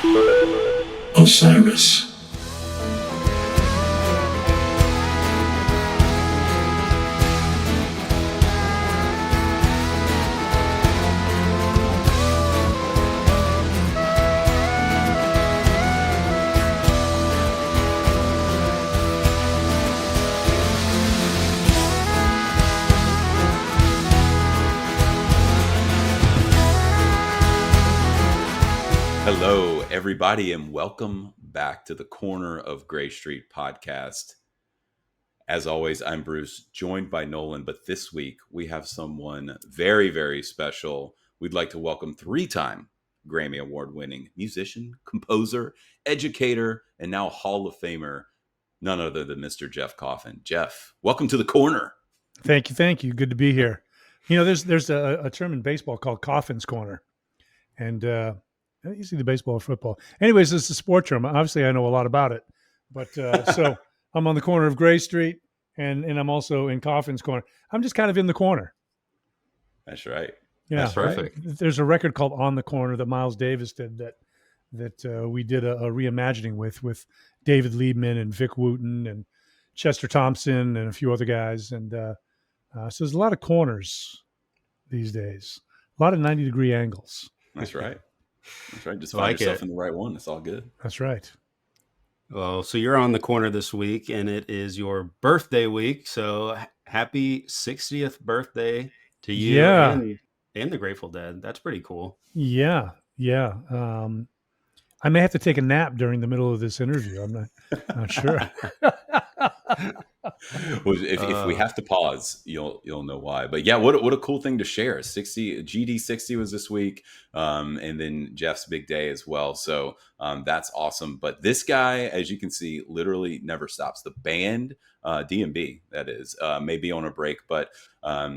Osiris. Hello, everybody, and welcome back to the Corner of Gray Street podcast. As always, I'm Bruce, joined by Nolan, but this week we have someone very, very special. We'd like to welcome three-time Grammy Award-winning musician, composer, educator, and now Hall of Famer, none other than Mr. Jeff Coffin. Jeff, welcome to the Corner. Thank you. Good to be here. You know, there's a term in baseball called Coffin's Corner, and you see the baseball or football. Anyways, it's a sport term. Obviously, I know a lot about it, but so I'm on the corner of Gray Street, and I'm also in Coffin's Corner. I'm just kind of in the corner. That's right. Yeah, that's perfect. There's a record called "On the Corner" that Miles Davis did that we did a reimagining with David Liebman and Vic Wooten and Chester Thompson and a few other guys, and so there's a lot of corners these days, a lot of 90-degree angles. That's right. That's right. Just find yourself in the right one. It's all good. That's right. Well, so you're on the corner this week, and it is your birthday week. So happy 60th birthday to you and the Grateful Dead. That's pretty cool. Yeah. I may have to take a nap during the middle of this interview. I'm not sure. Well, if we have to pause, you'll know why. But yeah, what a cool thing to share. GD60 was this week, and then Jeff's big day as well. So that's awesome. But this guy, as you can see, literally never stops. The band, DMB, that is, may be on a break, but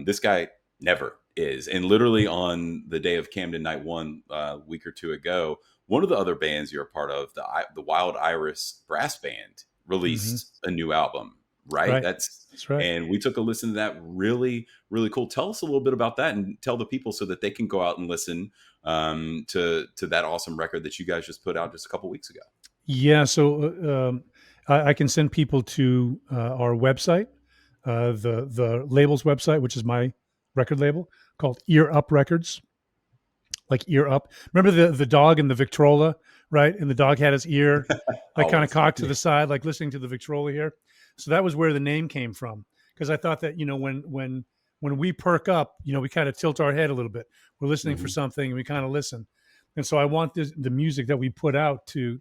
this guy never is. And literally on the day of Camden Night 1, a week or two ago, one of the other bands you're a part of, the Wild Iris Brass Band, released a new album, right? That's right. And we took a listen to that. Really, really cool. Tell us a little bit about that and tell the people so that they can go out and listen to that awesome record that you guys just put out just a couple weeks ago. Yeah, so I can send people to our website, the label's website, which is my record label, called Ear Up Records. Like ear up. Remember the dog in the Victrola, right? And the dog had his ear like kind of cocked to the side, like listening to the Victrola here. So that was where the name came from. Because I thought that, you know, when we perk up, you know, we kind of tilt our head a little bit. We're listening for something and we kind of listen. And so I want the music that we put out to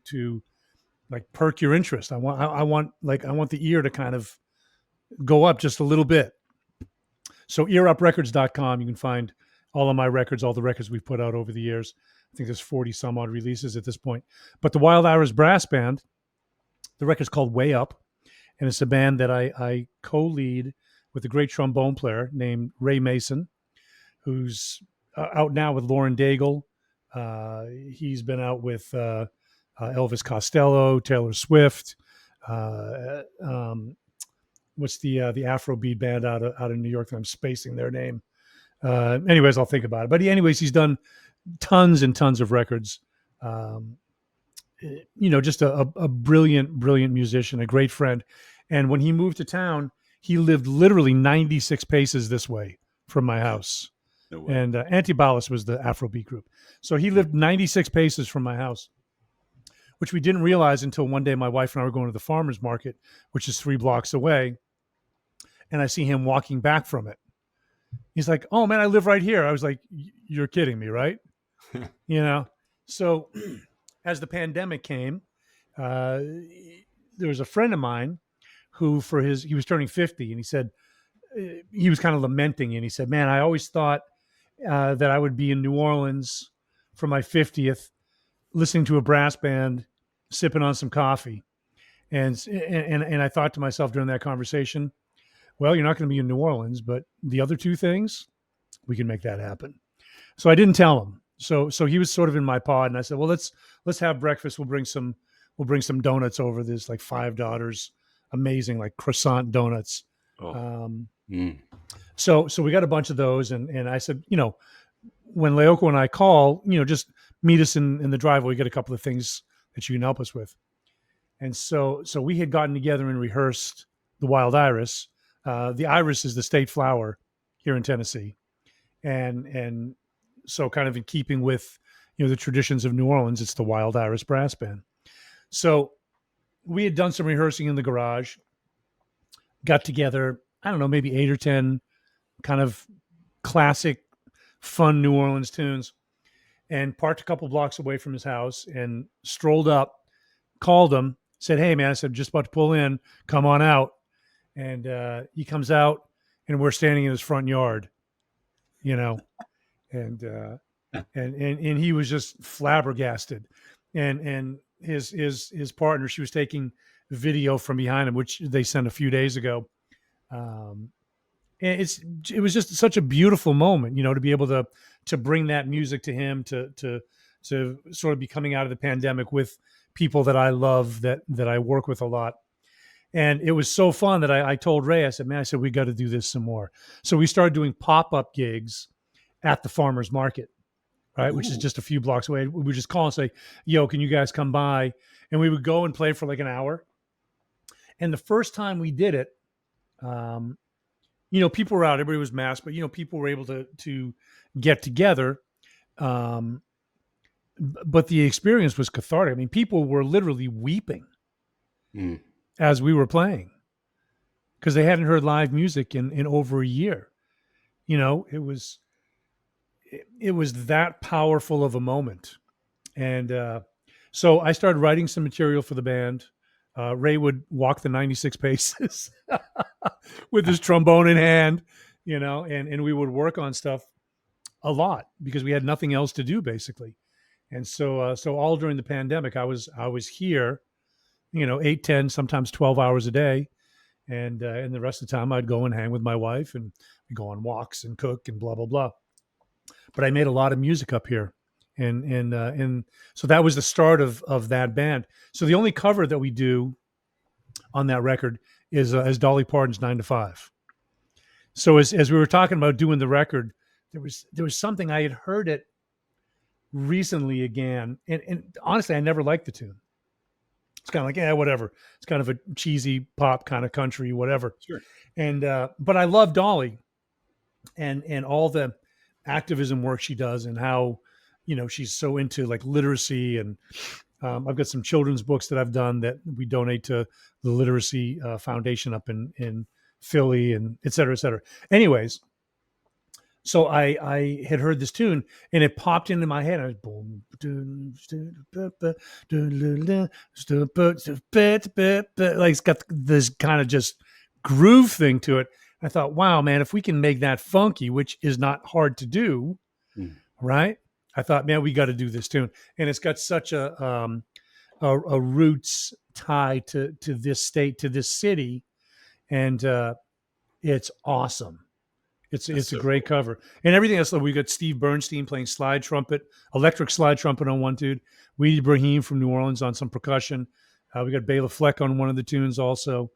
like perk your interest. I want the ear to kind of go up just a little bit. So earuprecords.com, you can find all of my records, all the records we've put out over the years. I think there's 40 some odd releases at this point. But the Wild Iris Brass Band, the record's called Way Up. And it's a band that I co-lead with a great trombone player named Ray Mason, who's out now with Lauren Daigle. He's been out with Elvis Costello, Taylor Swift. What's the Afrobeat band out of New York? I'm spacing their name. Anyways, I'll think about it. But he's done tons and tons of records. Just a brilliant musician, a great friend. And when he moved to town, he lived literally 96 paces this way from my house. No way. And Antibalas was the Afrobeat group. So he lived 96 paces from my house, which we didn't realize until one day my wife and I were going to the farmer's market, which is 3 blocks away. And I see him walking back from it. He's like, "Oh man, I live right here." I was like, "You're kidding me, right?" So as the pandemic came, there was a friend of mine who he was turning 50, and he said, he was kind of lamenting, and he said, "Man, I always thought that I would be in New Orleans for my 50th, listening to a brass band, sipping on some coffee." And I thought to myself during that conversation, well, you're not going to be in New Orleans, but the other 2 things, we can make that happen. So I didn't tell him. So he was sort of in my pod, and I said, well, let's have breakfast. We'll bring some donuts over. There's like $5, amazing, like croissant donuts. So we got a bunch of those, and I said, when Leoko and I call, just meet us in the driveway. We got a couple of things that you can help us with. And so we had gotten together and rehearsed the wild iris. The iris is the state flower here in Tennessee, and so kind of in keeping with the traditions of New Orleans, it's the wild iris brass band. So we had done some rehearsing in the garage, got together, I don't know, maybe 8 or 10 kind of classic, fun New Orleans tunes, and parked a couple blocks away from his house and strolled up, called him, said, "Hey, man," I said, "just about to pull in. Come on out." And he comes out, and we're standing in his front yard, and and he was just flabbergasted. And his partner, she was taking video from behind him, which they sent a few days ago. Um, and it was just such a beautiful moment, to be able to bring that music to him, to sort of be coming out of the pandemic with people that I love, that I work with a lot. And it was so fun that I told Ray, I said, "Man," I said, "we got to do this some more." So we started doing pop-up gigs at the farmer's market, right? Ooh. Which is just a few blocks away. We would just call and say, "Yo, can you guys come by?" And we would go and play for like an hour. And the first time we did it, people were out, everybody was masked, but people were able to get together. But the experience was cathartic. I mean, people were literally weeping as we were playing because they hadn't heard live music in over a year. It was that powerful of a moment. And so I started writing some material for the band. Ray would walk the 96 paces with his trombone in hand, and we would work on stuff a lot because we had nothing else to do basically. And so all during the pandemic, I was here, 8, 10, sometimes 12 hours a day. And the rest of the time I'd go and hang with my wife and go on walks and cook and blah, blah, blah. But I made a lot of music up here. And so that was the start of that band. So the only cover that we do on that record is Dolly Parton's 9 to 5. So as we were talking about doing the record, there was something I had heard it recently again. And honestly, I never liked the tune. It's kind of like, whatever. It's kind of a cheesy pop kind of country, whatever. Sure. And but I love Dolly and all the activism work she does and how she's so into like literacy. And I've got some children's books that I've done that we donate to the Literacy Foundation up in Philly, and et cetera, et cetera. Anyways, so I had heard this tune and it popped into my head. I was boom, like it's got this kind of just groove thing to it. I thought, wow, man, if we can make that funky, which is not hard to do, right? I thought, man, we got to do this tune, and it's got such a roots tie to this state, to this city, and it's awesome. It's a great cover, and everything else. We got Steve Bernstein playing slide trumpet, electric slide trumpet on one tune. Weedy Brahim from New Orleans on some percussion. We got Bela Fleck on one of the tunes also.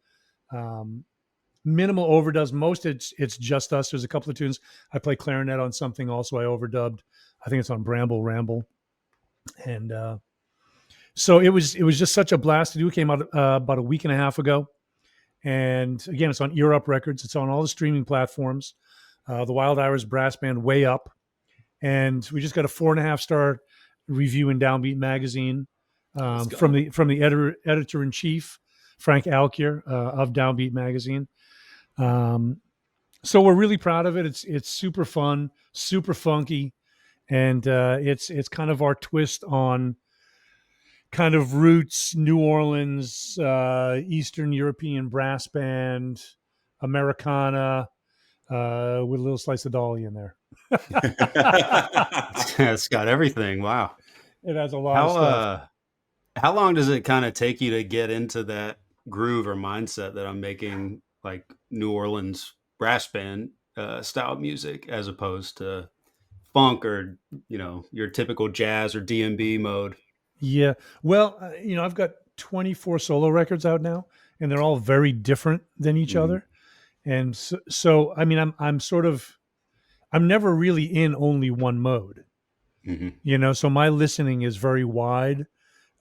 Minimal overdubs. Most it's just us. There's a couple of tunes. I play clarinet on something also. I overdubbed. I think it's on Bramble Ramble, and so it was just such a blast to do. It came out about a week and a half ago, and again, it's on Ear Up Records. It's on all the streaming platforms. The Wild Iris Brass Band, Way Up, and we just got a 4.5-star review in Downbeat Magazine from the editor in chief, Frank Alkier of Downbeat Magazine. So we're really proud of it. It's super fun, super funky, and it's kind of our twist on kind of roots New Orleans, Eastern European brass band, Americana, with a little slice of Dolly in there. It's got everything. Wow. It has a lot of stuff. How long does it kind of take you to get into that groove or mindset that I'm making like New Orleans brass band style music as opposed to funk or, your typical jazz or D&B mode? Yeah. Well, I've got 24 solo records out now, and they're all very different than each other. And so I mean, I'm never really in only one mode. Hmm. So my listening is very wide.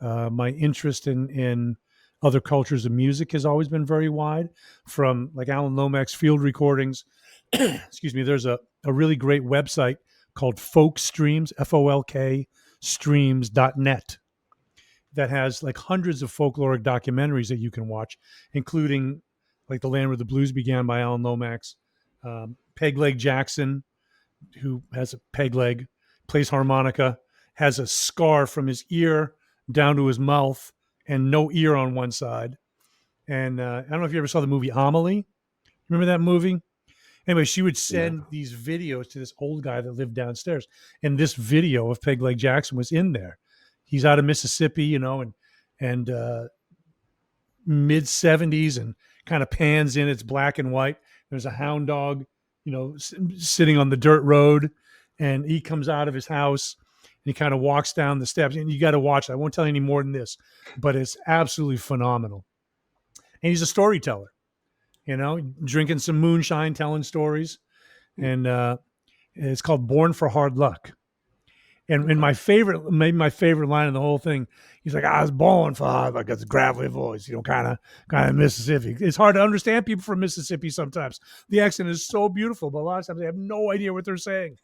My interest in other cultures of music has always been very wide, from like Alan Lomax's field recordings. Excuse me. There's a really great website called Folk Streams, FOLK streams.net, that has like hundreds of folkloric documentaries that you can watch, including like The Land Where the Blues Began by Alan Lomax, Peg Leg Jackson, who has a peg leg, plays harmonica, has a scar from his ear down to his mouth and no ear on one side. And I don't know if you ever saw the movie Amelie. Remember that movie? Anyway, she would No. send these videos to this old guy that lived downstairs. And this video of Peg Leg Jackson was in there. He's out of Mississippi, and mid 70s, and kind of pans in. It's black and white. There's a hound dog, sitting on the dirt road, and he comes out of his house and he kind of walks down the steps. And you got to watch it. I won't tell you any more than this, but it's absolutely phenomenal. And he's a storyteller, drinking some moonshine, telling stories. And it's called Born for Hard Luck. And Okay. maybe my favorite line in the whole thing, he's like, "I was born for hard luck." It's a gravelly voice, kind of Mississippi. It's hard to understand people from Mississippi sometimes. The accent is so beautiful, but a lot of times they have no idea what they're saying.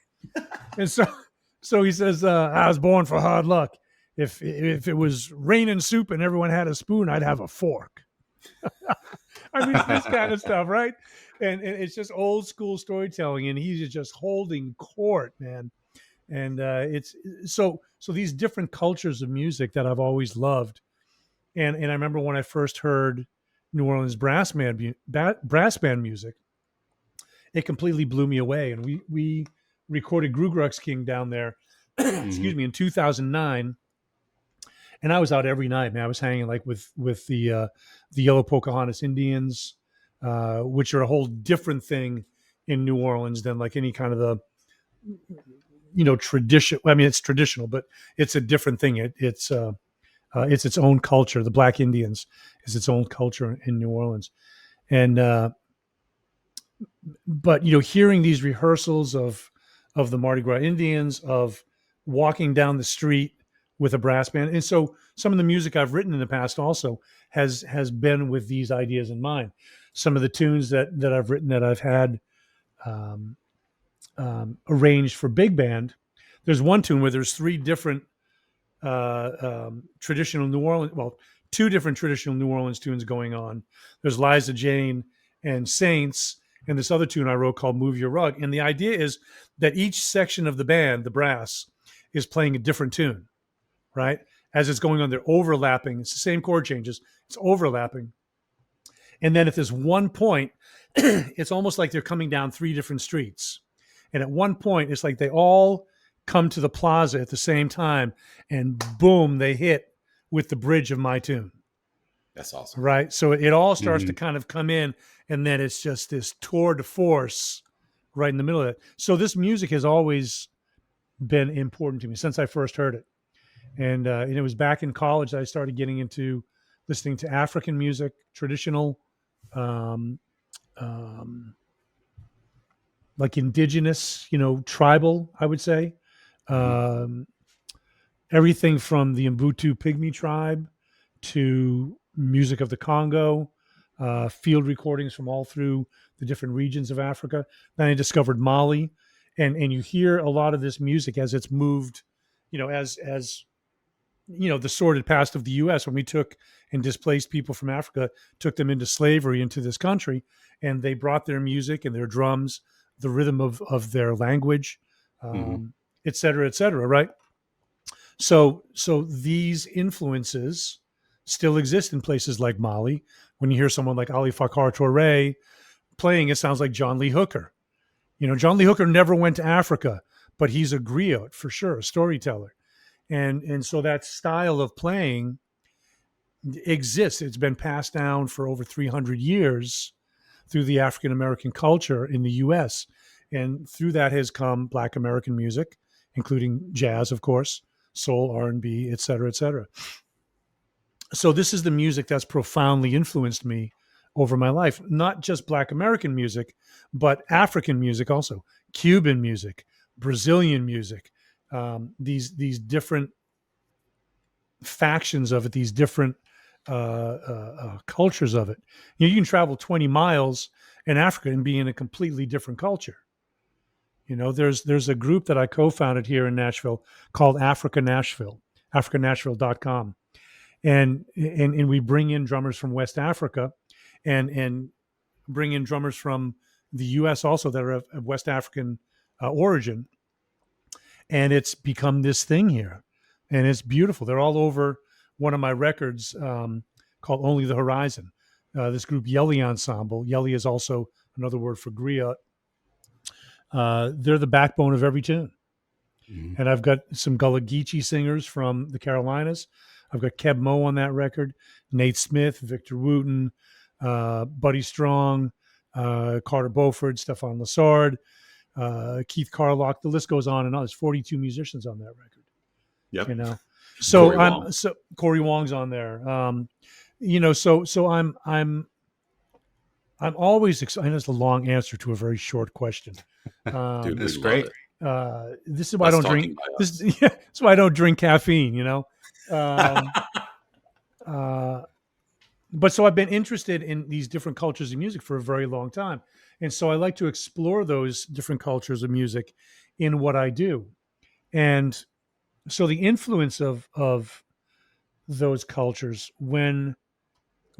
And so he says, "I was born for hard luck. If it was raining soup and everyone had a spoon, I'd have a fork." I mean, it's this kind of stuff, right? And it's just old school storytelling, and he's just holding court, man. And it's so these different cultures of music that I've always loved. And I remember when I first heard New Orleans brass band music, it completely blew me away. And we recorded Grugrux King down there, Hmm. excuse me, in 2009. And I was out every night, man. I was hanging like with the Yellow Pocahontas Indians, which are a whole different thing in New Orleans than like any kind of the tradition. I mean, it's traditional, but it's a different thing. It's its own culture. The Black Indians is its own culture in New Orleans. And but hearing these rehearsals of the Mardi Gras Indians, of walking down the street with a brass band, and so some of the music I've written in the past also has been with these ideas in mind. Some of the tunes that I've written, that I've had um, arranged for big band. There's one tune where there's three different traditional New Orleans, well, two different traditional New Orleans tunes going on. There's Liza Jane and Saints, and this other tune I wrote called Move Your Rug. And the idea is that each section of the band, the brass, is playing a different tune, right? As it's going on, they're overlapping. It's the same chord changes, it's overlapping. And then at this one point, it's almost like they're coming down three different streets. And at one point, it's like they all come to the plaza at the same time, and boom, they hit with the bridge of my tune. That's awesome. Right. So it all starts to Hmm. kind of come in, and then it's just this tour de force right in the middle of it. So this music has always been important to me since I first heard it. And it was back in college that I started getting into listening to African music, traditional, um, um, like indigenous, tribal, I would say. Hmm. Um, Everything from the Mbutu Pygmy tribe to music of the Congo, field recordings from all through the different regions of Africa. Then I discovered Mali, and you hear a lot of this music as it's moved, as the sordid past of the U.S. when we took and displaced people from Africa, took them into slavery into this country, and they brought their music and their drums, the rhythm of their language, Hmm. et cetera, et cetera, right? So these influences still exist in places like Mali. When you hear someone like Ali Fakar Touré playing, it sounds like John Lee Hooker. John Lee Hooker never went to Africa, but he's a griot for sure, a storyteller. And so that style of playing exists. It's been passed down for over 300 years through the African American culture in the US. And through that has come Black American music, including jazz, of course, soul, R&B, et cetera, et cetera. So this is the music that's profoundly influenced me over my life. Not just Black American music, but African music also, Cuban music, Brazilian music, these different factions of it, these different cultures of it. You can travel 20 miles in Africa and be in a completely different culture. There's a group that I co-founded here in Nashville called Africa Nashville, africanashville.com. And we bring in drummers from West Africa and bring in drummers from the US also that are of West African origin. And it's become this thing here. And it's beautiful. They're all over one of my records called Only the Horizon. This group, Yeli Ensemble. Yeli is also another word for griot. They're the backbone of every tune. Mm-hmm. And I've got some Gullah Geechee singers from the Carolinas. I've got Keb Mo on that record, Nate Smith, Victor Wooten, Buddy Strong, Carter Beauford, Stefan Lassard, Keith Carlock. The list goes on and on. There's 42 musicians on that record. Yep. So Corey Wong's on there. So I'm always excited. I know it's a long answer to a very short question. Dude, it's great. This is why I don't drink. This is why I don't drink caffeine. But so I've been interested in these different cultures of music for a very long time, and so I like to explore those different cultures of music in what I do, and so the influence of those cultures when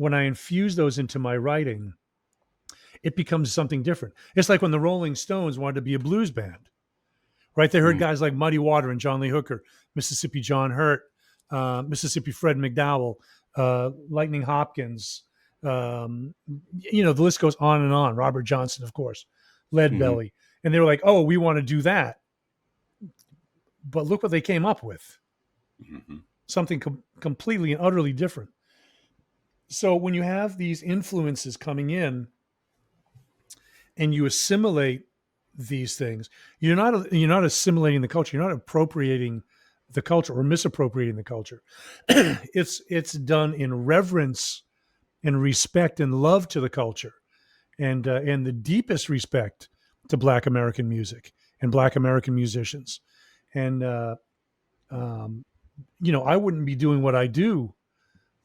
I infuse those into my writing, it becomes something different. It's like when the Rolling Stones wanted to be a blues band, right? They heard guys like Muddy Water and John Lee Hooker, Mississippi John Hurt, Mississippi Fred McDowell, Lightning Hopkins. The list goes on and on. Robert Johnson, of course, Lead Belly. And they were like, oh, we want to do that. But look what they came up with. Something completely and utterly different. So when you have these influences coming in and you assimilate these things, you're not assimilating the culture. You're not appropriating the culture or misappropriating the culture. It's done in reverence and respect and love to the culture, and the deepest respect to Black American music and Black American musicians. And I wouldn't be doing what I do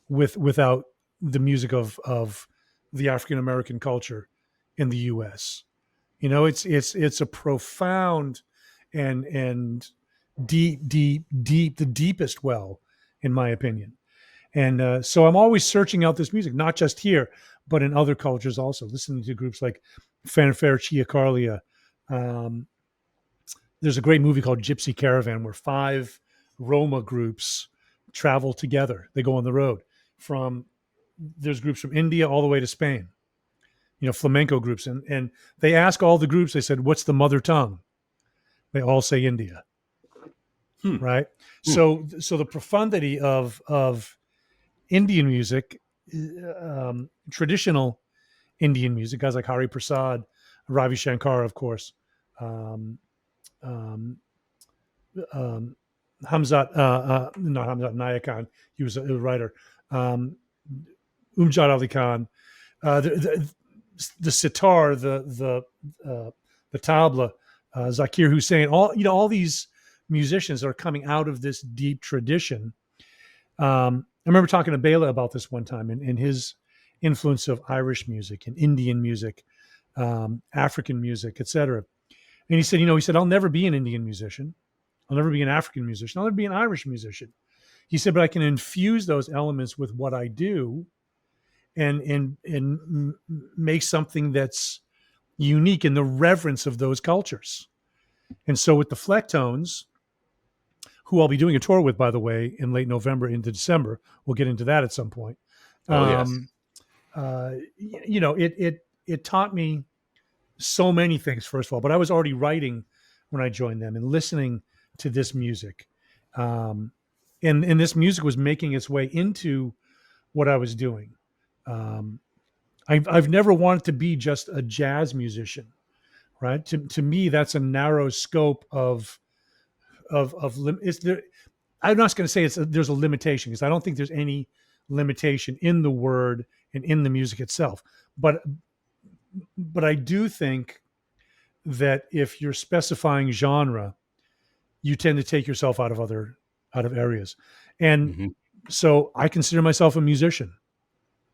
without the music of the African American culture in the U.S. It's a profound and deep, the deepest well, in my opinion. And so I'm always searching out this music, not just here, but in other cultures also, listening to groups like Fanfare Chia Carlia. There's a great movie called Gypsy Caravan where 5 Roma groups travel together. They go on the road there's groups from India all the way to Spain, flamenco groups. And they ask all the groups, they said, what's the mother tongue? They all say India. Right. So the profundity of Indian music, traditional Indian music, guys like Hari Prasad, Ravi Shankar, of course, Hamzat, not Hamzat Nayakan, he was a writer, Umjad Ali Khan, the sitar, the tabla, Zakir Hussain, all these musicians that are coming out of this deep tradition. I remember talking to Bela about this one time and his influence of Irish music and Indian music, African music, etc. And he said, I'll never be an Indian musician. I'll never be an African musician. I'll never be an Irish musician. He said, but I can infuse those elements with what I do and make something that's unique in the reverence of those cultures. And so with the Flecktones, who I'll be doing a tour with, by the way, in late November into December, we'll get into that at some point. It taught me so many things, first of all, but I was already writing when I joined them and listening to this music. And this music was making its way into what I was doing. I've never wanted to be just a jazz musician, right? To me, that's a narrow scope of is there. I'm not going to say there's a limitation, because I don't think there's any limitation in the word and in the music itself. But I do think that if you're specifying genre, you tend to take yourself out of areas. And Mhm. so I consider myself a musician.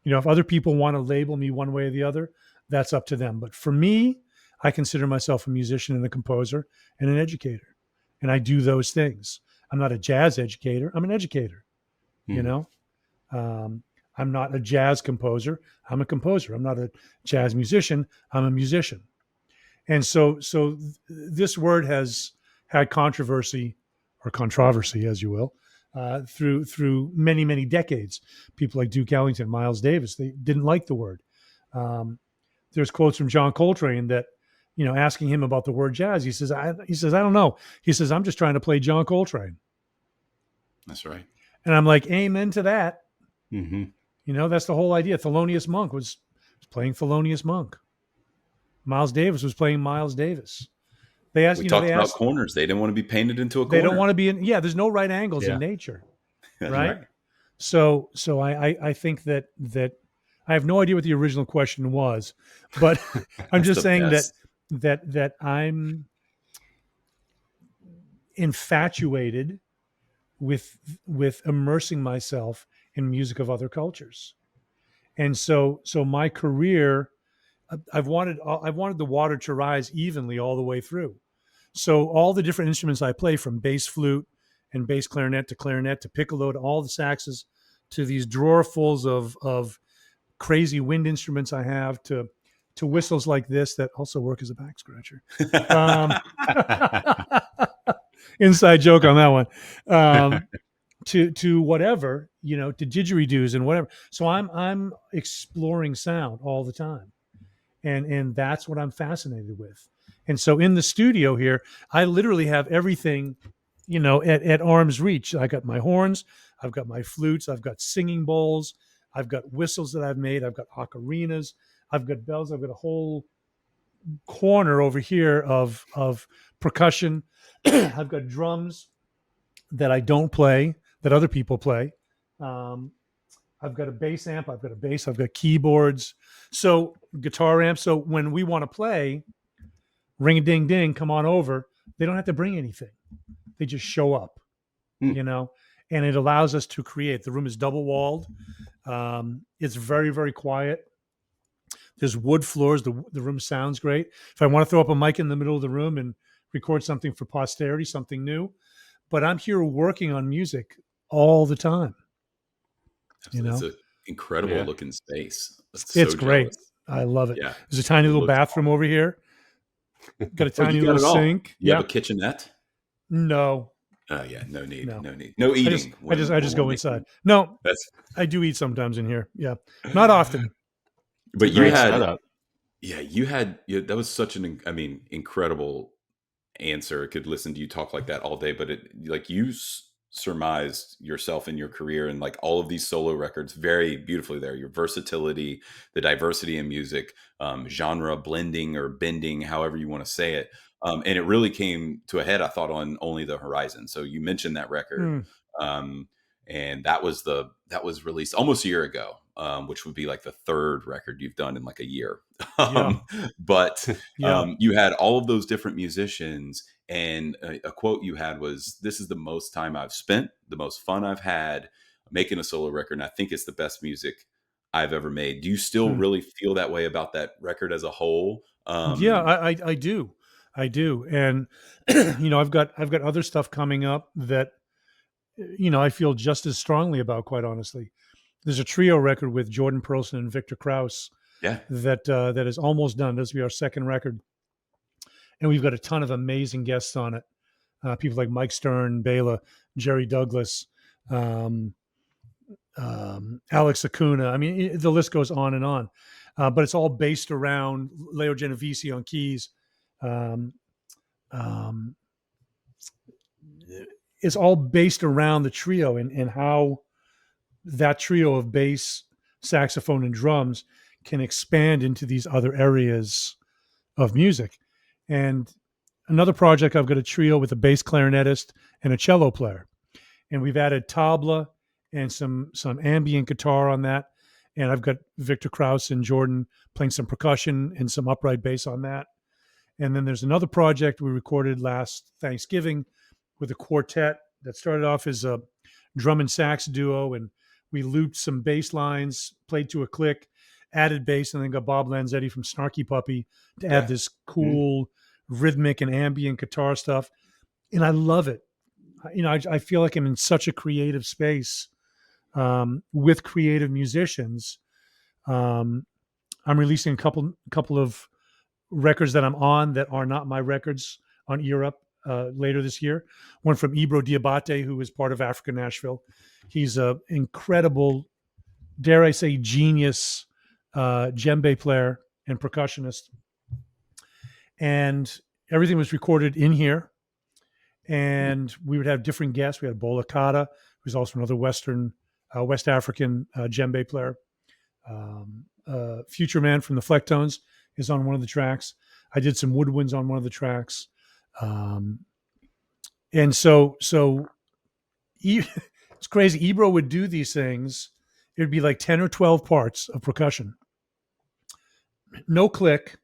If other people want to label me one way or the other, that's up to them. But for me, I consider myself a musician and a composer and an educator. And I do those things. I'm not a jazz educator, I'm an educator, you Mhm. know? Um, I'm not a jazz composer, I'm a composer. I'm not a jazz musician, I'm a musician. And so this word has had controversy, as you will, through many decades. People like Duke Ellington, Miles Davis, they didn't like the word. Um, there's quotes from John Coltrane that, asking him about the word jazz, he says I don't know. He says, I'm just trying to play John Coltrane, That's right. and I'm like, amen to that. Mhm. That's the whole idea. Thelonious Monk was playing Thelonious Monk. Miles Davis was playing Miles Davis. They asked, We they talked about asked, corners. They didn't want to be painted into a they don't corner. want to be in. Yeah, there's no right angles in Yeah. nature, That's right? right. So I think that I have no idea what the original question was, but I'm That's just the saying best. that I'm infatuated with immersing myself in music of other cultures. And so my career, I've wanted the water to rise evenly all the way through. So all the different instruments I play, from bass flute and bass clarinet to piccolo to all the saxes, to these drawerfuls of crazy wind instruments I have, to whistles like this that also work as a back scratcher. Um, inside joke on that one. To whatever, to didgeridoos and whatever. So I'm exploring sound all the time, and that's what I'm fascinated with. And so in the studio here, I literally have everything, at arm's reach. I got my horns, I've got my flutes, I've got singing bowls, I've got whistles that I've made, I've got ocarinas, I've got bells, I've got a whole corner over here of percussion. I've got drums that I don't play, that other people play. Um, I've got a bass amp, I've got a bass, I've got keyboards, so guitar amp. So when we want to play, ring a ding ding, come on over. They don't have to bring anything. They just show up, Hmm. and it allows us to create. The room is double walled. It's very quiet. There's wood floors. The room sounds great. If I want to throw up a mic in the middle of the room and record something for posterity, something new, but I'm here working on music all the time. It's an incredible Yeah. looking space. That's It's so great. jealous. I love it. Yeah, There's a tiny it little looks bathroom awesome. over here. Got a Oh, you tiny got little it all. sink. You have Yeah. a kitchenette? No, Yeah, no need, no. no need. No I just eating I just when I when just we're go inside. making No, that's I do eat sometimes in here. Yeah. Not often. It's a but you great had setup. yeah, that was such I mean, incredible answer. I could listen to you talk like that all day, but like you surmised yourself in your career and like all of these solo records very beautifully there. Your versatility, the diversity in music, genre blending or bending, however you want to say it. And it really came to a head, I thought, on Only the Horizon. So you mentioned that record. Mm, Um, and that was released almost a year ago, which would be like the third record you've done in like a year. yeah. um, but Yeah. you had all of those different musicians, and a quote you had was, "This is the most time I've spent, the most fun I've had making a solo record, and I think it's the best music I've ever made." Do you still Mm. really feel that way about that record as a whole? Yeah, I do. I do. And I've got other stuff coming up that I feel just as strongly about, quite honestly. There's a trio record with Jordan Perlson and Victor Krauss Yeah. that is almost done. This will be our second record, and we've got a ton of amazing guests on it. People like Mike Stern, Bela, Jerry Douglas, um, Alex Acuna. I mean, the list goes on and on. But it's all based around Leo Genovese on keys. Um, um, it's all based around the trio and how that trio of bass, saxophone, and drums can expand into these other areas of music. And another project, I've got a trio with a bass clarinetist and a cello player, and we've added tabla and some ambient guitar on that. And I've got Victor Krauss and Jordan playing some percussion and some upright bass on that. And then there's another project we recorded last Thanksgiving with a quartet that started off as a drum and sax duo, and we looped some bass lines, played to a click, added bass, and then got Bob Lanzetti from Snarky Puppy to add Yeah. this cool rhythmic and ambient guitar stuff. And I love it. I feel like I'm in such a creative space with creative musicians. I'm releasing a couple of records that I'm on that are not my records on Ear Up later this year. One from Ibro Diabate, who is part of Africa Nashville. He's an incredible, dare I say, genius djembe player and percussionist. And everything was recorded in here. And we would have different guests. We had Bola Kata, who's also another West African djembe player. Future Man from the Flecktones is on one of the tracks. I did some woodwinds on one of the tracks. And so it's crazy. Ebro would do these things. It would be like 10 or 12 parts of percussion. No click.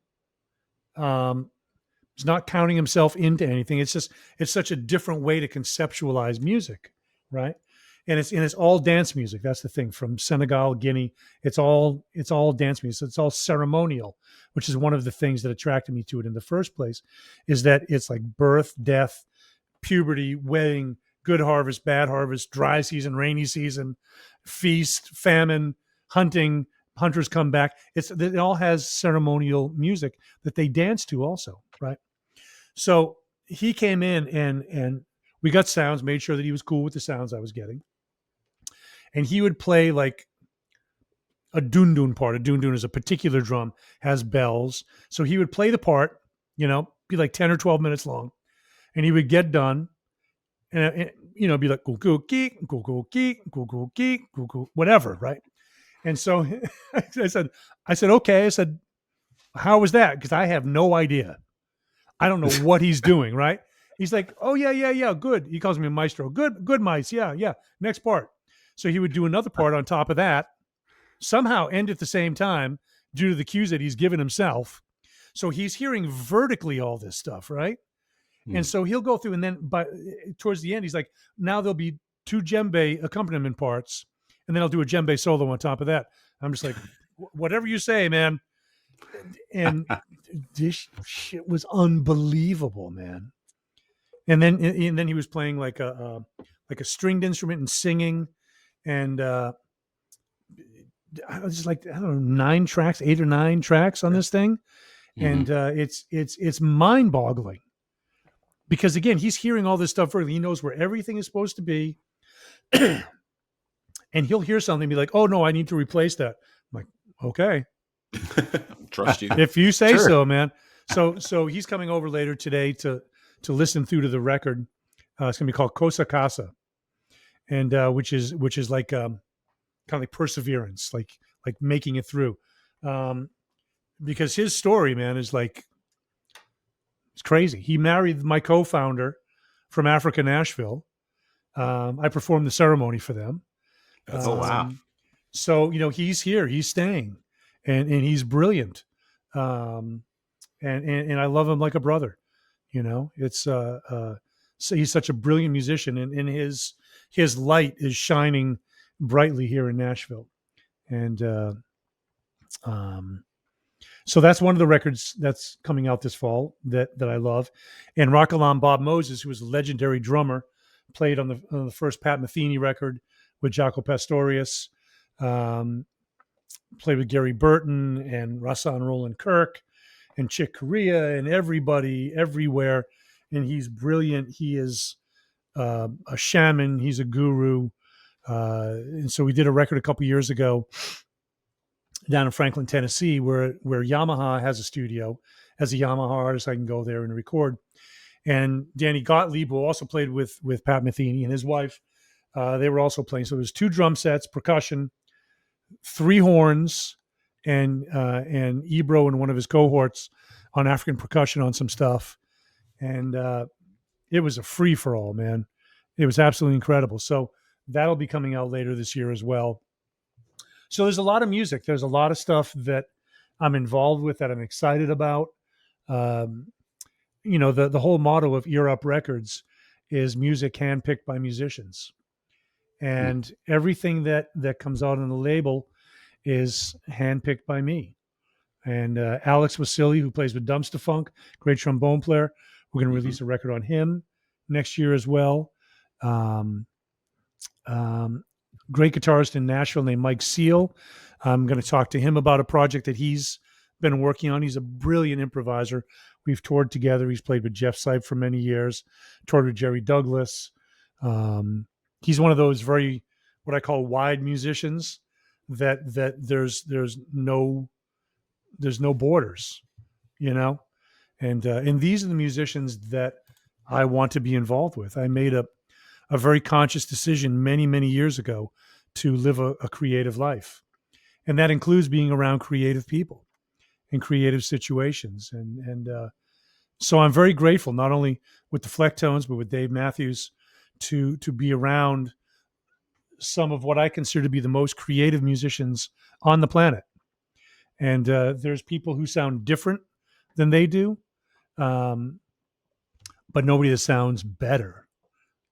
He's not counting himself into anything. It's such a different way to conceptualize music, right? And it's all dance music. That's the thing. From Senegal, Guinea, it's all dance music. It's all ceremonial, which is one of the things that attracted me to it in the first place, is that it's like birth, death, puberty, wedding, good harvest, bad harvest, dry season, rainy season, feast, famine, hunting, hunters come back. It all has ceremonial music that they dance to also, right? So he came in and we got sounds, made sure that he was cool with the sounds I was getting. And he would play like a dundun part. A dundun is a particular drum, has bells. So he would play the part, be like 10 or 12 minutes long. And he would get done and be like, goo geek, goo geek, goo geek, goo, whatever, right? And so I said, okay. I said, how was that? Because I have no idea. I don't know what he's doing, right? He's like, oh, yeah, good. He calls me a maestro. Good, mice. Yeah. Next part. So he would do another part on top of that, somehow end at the same time due to the cues that he's given himself. So he's hearing vertically all this stuff, right? And so he'll go through, and then towards the end, he's like, now there'll be 2 djembe accompaniment parts, and then I'll do a djembe solo on top of that. I'm just like, whatever you say, man. And this shit was unbelievable, man. And then he was playing like a stringed instrument and singing, and I was just like, I don't know, 8 or 9 tracks on this thing, and it's mind-boggling because again, he's hearing all this stuff early. He knows where everything is supposed to be, and he'll hear something and be like, "Oh no, I need to replace that." I'm like, "Okay." Trust you. If you say so, man. So he's coming over later today to listen through to the record. It's gonna be called Cosa Casa, and which is like kind of like perseverance, like making it through. Because his story, man, is like it's crazy. He married my co-founder from Africa Nashville. I performed the ceremony for them. That's wow. So he's here, he's staying. And he's brilliant, and I love him like a brother. It's so he's such a brilliant musician, and his light is shining brightly here in Nashville, and so that's one of the records that's coming out this fall that I love. And Rockalam Bob Moses, who was a legendary drummer, played on the first Pat Metheny record with Jaco Pastorius. Played with Gary Burton and Rahsaan Roland Kirk and Chick Corea and everybody everywhere. And he's brilliant. He is a shaman. He's a guru. And so we did a record a couple years ago down in Franklin, Tennessee, where Yamaha has a studio. As a Yamaha artist, I can go there and record. And Danny Gottlieb, who also played with Pat Metheny and his wife, they were also playing. So there's 2 drum sets, percussion, 3 horns, and Ebro and one of his cohorts on African percussion on some stuff, and it was a free for all, man. It was absolutely incredible. So that'll be coming out later this year as well. So there's a lot of music. There's a lot of stuff that I'm involved with that I'm excited about. The whole motto of Ear Up Records is music handpicked by musicians, Hmm. and everything that comes out on the label is handpicked by me. And Alex Wasili, who plays with Dumpster Funk, great trombone player, we're going to Hmm. release a record on him next year as well. Um, um, Great guitarist in Nashville named Mike Seal. I'm going to talk to him about a project that he's been working on. He's a brilliant improviser. We've toured together. He's played with Jeff Sipe for many years, toured with Jerry Douglas. He's one of those very, what I call wide musicians that there's no borders, you know? And these are the musicians that I want to be involved with. I made a very conscious decision many years ago to live a creative life, and that includes being around creative people in creative situations. And so I'm very grateful, not only with the Flecktones but with Dave Matthews, to be around some of what I consider to be the most creative musicians on the planet. And there's people who sound different than they do, um, but nobody that sounds better,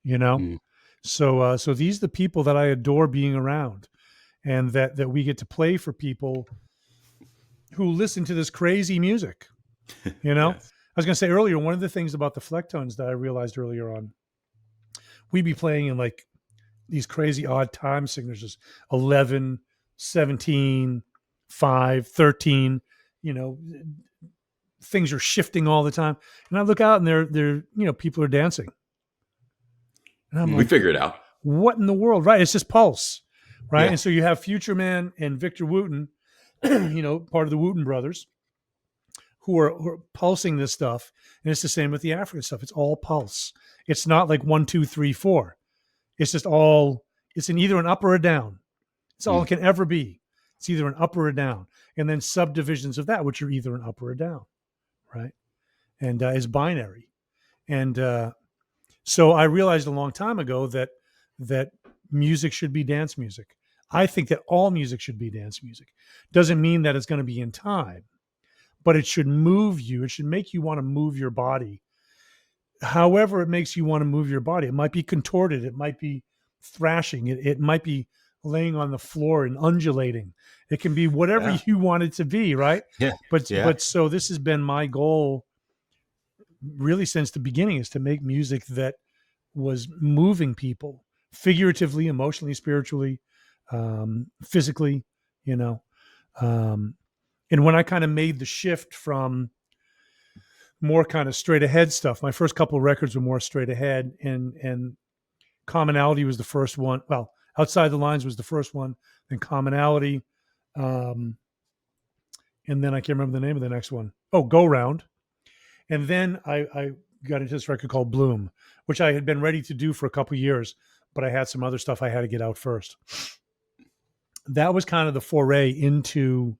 you know. Hmm. So these are the people that I adore being around, and that we get to play for people who listen to this crazy music. You know, Yes. I was going to say earlier, one of the things about the Flecktones that I realized earlier on, we'd be playing in like these crazy odd time signatures, 11, 17, 5, 13. You know, things are shifting all the time, and I look out and they're people are dancing, and I'm Hmm. We like, figure it out. what in the world? Right? It's just pulse, right? Yeah. And so you have Future Man and Victor Wooten, part of the Wooten brothers, who are pulsing this stuff. And it's the same with the African stuff. It's all pulse. It's not like 1, 2, 3, 4. It's just all, it's either an up or a down. It's all Hmm. it can ever be. It's either an up or a down. And then subdivisions of that, which are either an up or a down, right? And it's binary. And so I realized a long time ago that music should be dance music. I think that all music should be dance music. Doesn't mean that it's going to be in time, but it should move you. It should make you want to move your body. However, it makes you want to move your body. It might be contorted. It might be thrashing. It might be laying on the floor and undulating. It can be whatever Yeah. you want it to be, right? Yeah. But Yeah. but so this has been my goal really since the beginning, is to make music that was moving people figuratively, emotionally, spiritually, physically, you know. Um, and when I kind of made the shift from more kind of straight ahead stuff, my first couple of records were more straight ahead, and Commonality was the first one. Well, Outside the Lines was the first one, then Commonality, um, and then I can't remember the name of the next one. Oh, Go Round. And then I got into this record called Bloom, which I had been ready to do for a couple of years, but I had some other stuff I had to get out first. That was kind of the foray into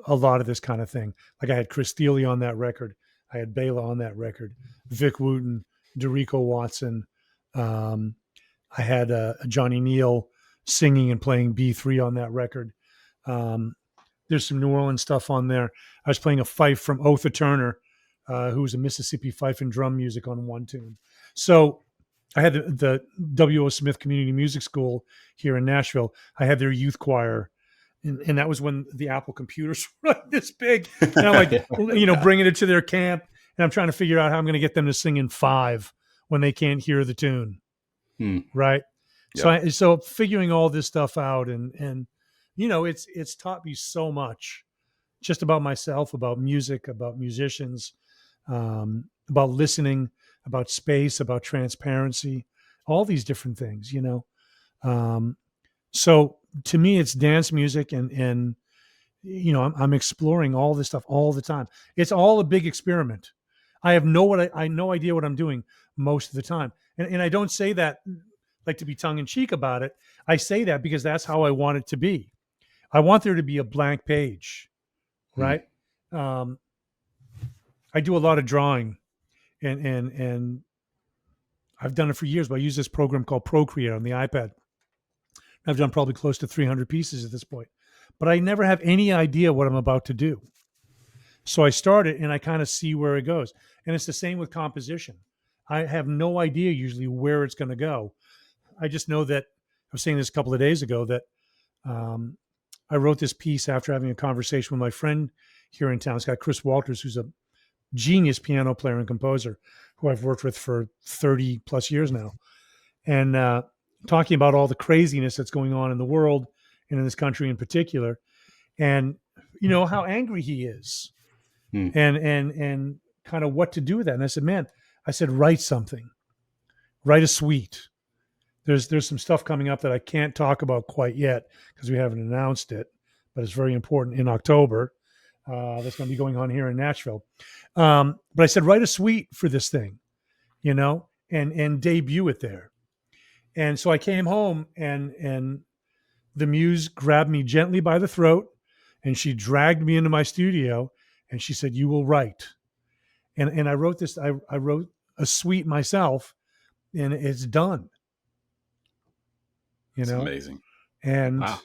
a lot of this kind of thing. Like I had Chris Steele on that record. I had Bela on that record, Vic Wooten, Derico Watson. Um, I had Johnny Neal singing and playing B3 on that record. Um, there's some New Orleans stuff on there. I was playing a fife from Otha Turner, who was a Mississippi fife and drum music on one tune. So I had the W.O. Smith Community Music School here in Nashville. I had their youth choir. And that was when the Apple computers were like this big. And I'm like, bringing it to their camp. And I'm trying to figure out how I'm going to get them to sing in 5 when they can't hear the tune. Hmm. Right. Yep. So figuring all this stuff out, and it's taught me so much just about myself, about music, about musicians, about listening, about space, about transparency, all these different things, So to me, it's dance music, and I'm exploring all this stuff all the time. It's all a big experiment. I have no idea what I'm doing most of the time, and I don't say that like to be tongue in cheek about it. I say that because that's how I want it to be. I want there to be a blank page, Hmm. right? Um, I do a lot of drawing, and I've done it for years. But I use this program called Procreate on the iPad. I've done probably close to 300 pieces at this point, but I never have any idea what I'm about to do. So I start it and I kind of see where it goes. And it's the same with composition. I have no idea usually where it's going to go. I just know that I was saying this a couple of days ago that um, I wrote this piece after having a conversation with my friend here in town. It's got Chris Walters, who's a genius piano player and composer who I've worked with for 30 plus years now. And talking about all the craziness that's going on in the world and in this country in particular. And, how angry he is Hmm. and kind of what to do with that. And I said, man, write something, write a suite. There's some stuff coming up that I can't talk about quite yet because we haven't announced it, but it's very important in October. That's going to be going on here in Nashville. But I said, write a suite for this thing, and debut it there. And so I came home and the muse grabbed me gently by the throat and she dragged me into my studio and she said, "You will write." And I wrote this, I wrote a suite myself and it's done. It's amazing. And Wow.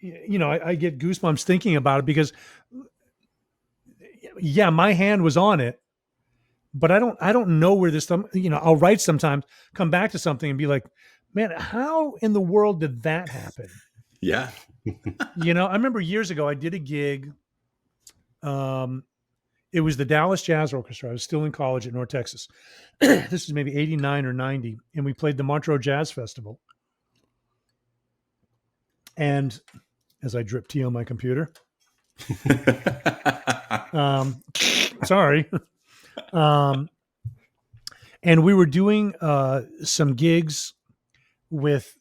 I get goosebumps thinking about it because yeah, my hand was on it, but I don't know where this I'll write sometimes, come back to something and be like, man, how in the world did that happen? Yeah. I remember years ago I did a gig. It was the Dallas Jazz Orchestra. I was still in college at North Texas. This was maybe 89 or 90, and we played the Montreux Jazz Festival. And as I drip tea on my computer, sorry. And we were doing some gigs with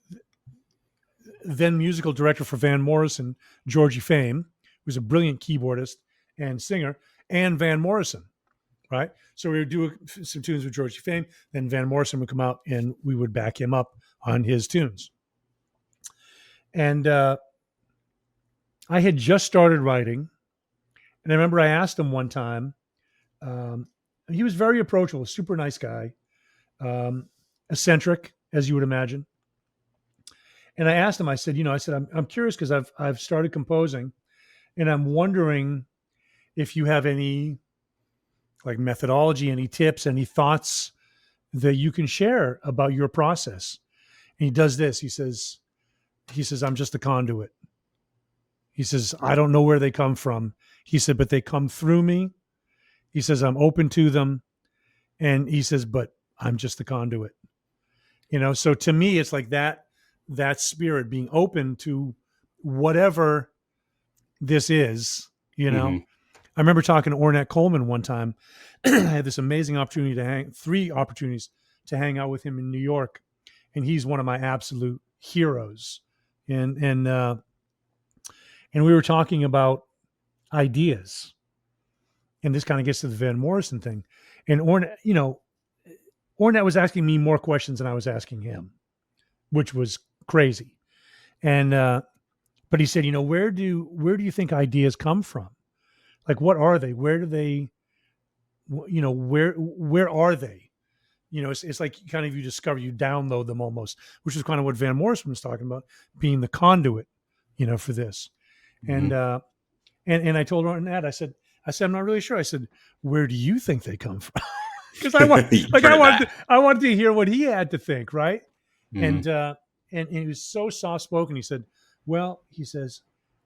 then musical director for Van Morrison, Georgie Fame, who's a brilliant keyboardist and singer, and Van Morrison, right? So we would do some tunes with Georgie Fame, then Van Morrison would come out and we would back him up on his tunes. And I had just started writing. And I remember I asked him one time, he was very approachable, super nice guy, eccentric, as you would imagine. And I asked him, I said, I'm curious because I've started composing and I'm wondering if you have any like methodology, any tips, any thoughts that you can share about your process. And he does this. He says, I'm just a conduit. He says, I don't know where they come from. He said, but they come through me. He says, I'm open to them. And he says, but I'm just the conduit. So to me, it's like that spirit being open to whatever this is, Mm-hmm. I remember talking to Ornette Coleman one time. I had this amazing opportunity three opportunities to hang out with him in New York. And he's one of my absolute heroes. And we were talking about ideas. And this kind of gets to the Van Morrison thing. And Ornette was asking me more questions than I was asking him, which was crazy. And but he said, where do you think ideas come from? Like, what are they? Where do they? Where are they? It's like kind of you download them almost, which is kind of what Van Morrison was talking about, being the conduit, for this. Mm-hmm. And I told Ornette, I said, I'm not really sure. I said, where do you think they come from? Because I wanted to hear what he had to think, right? Mm-hmm. And he was so soft spoken. He said, well, he says,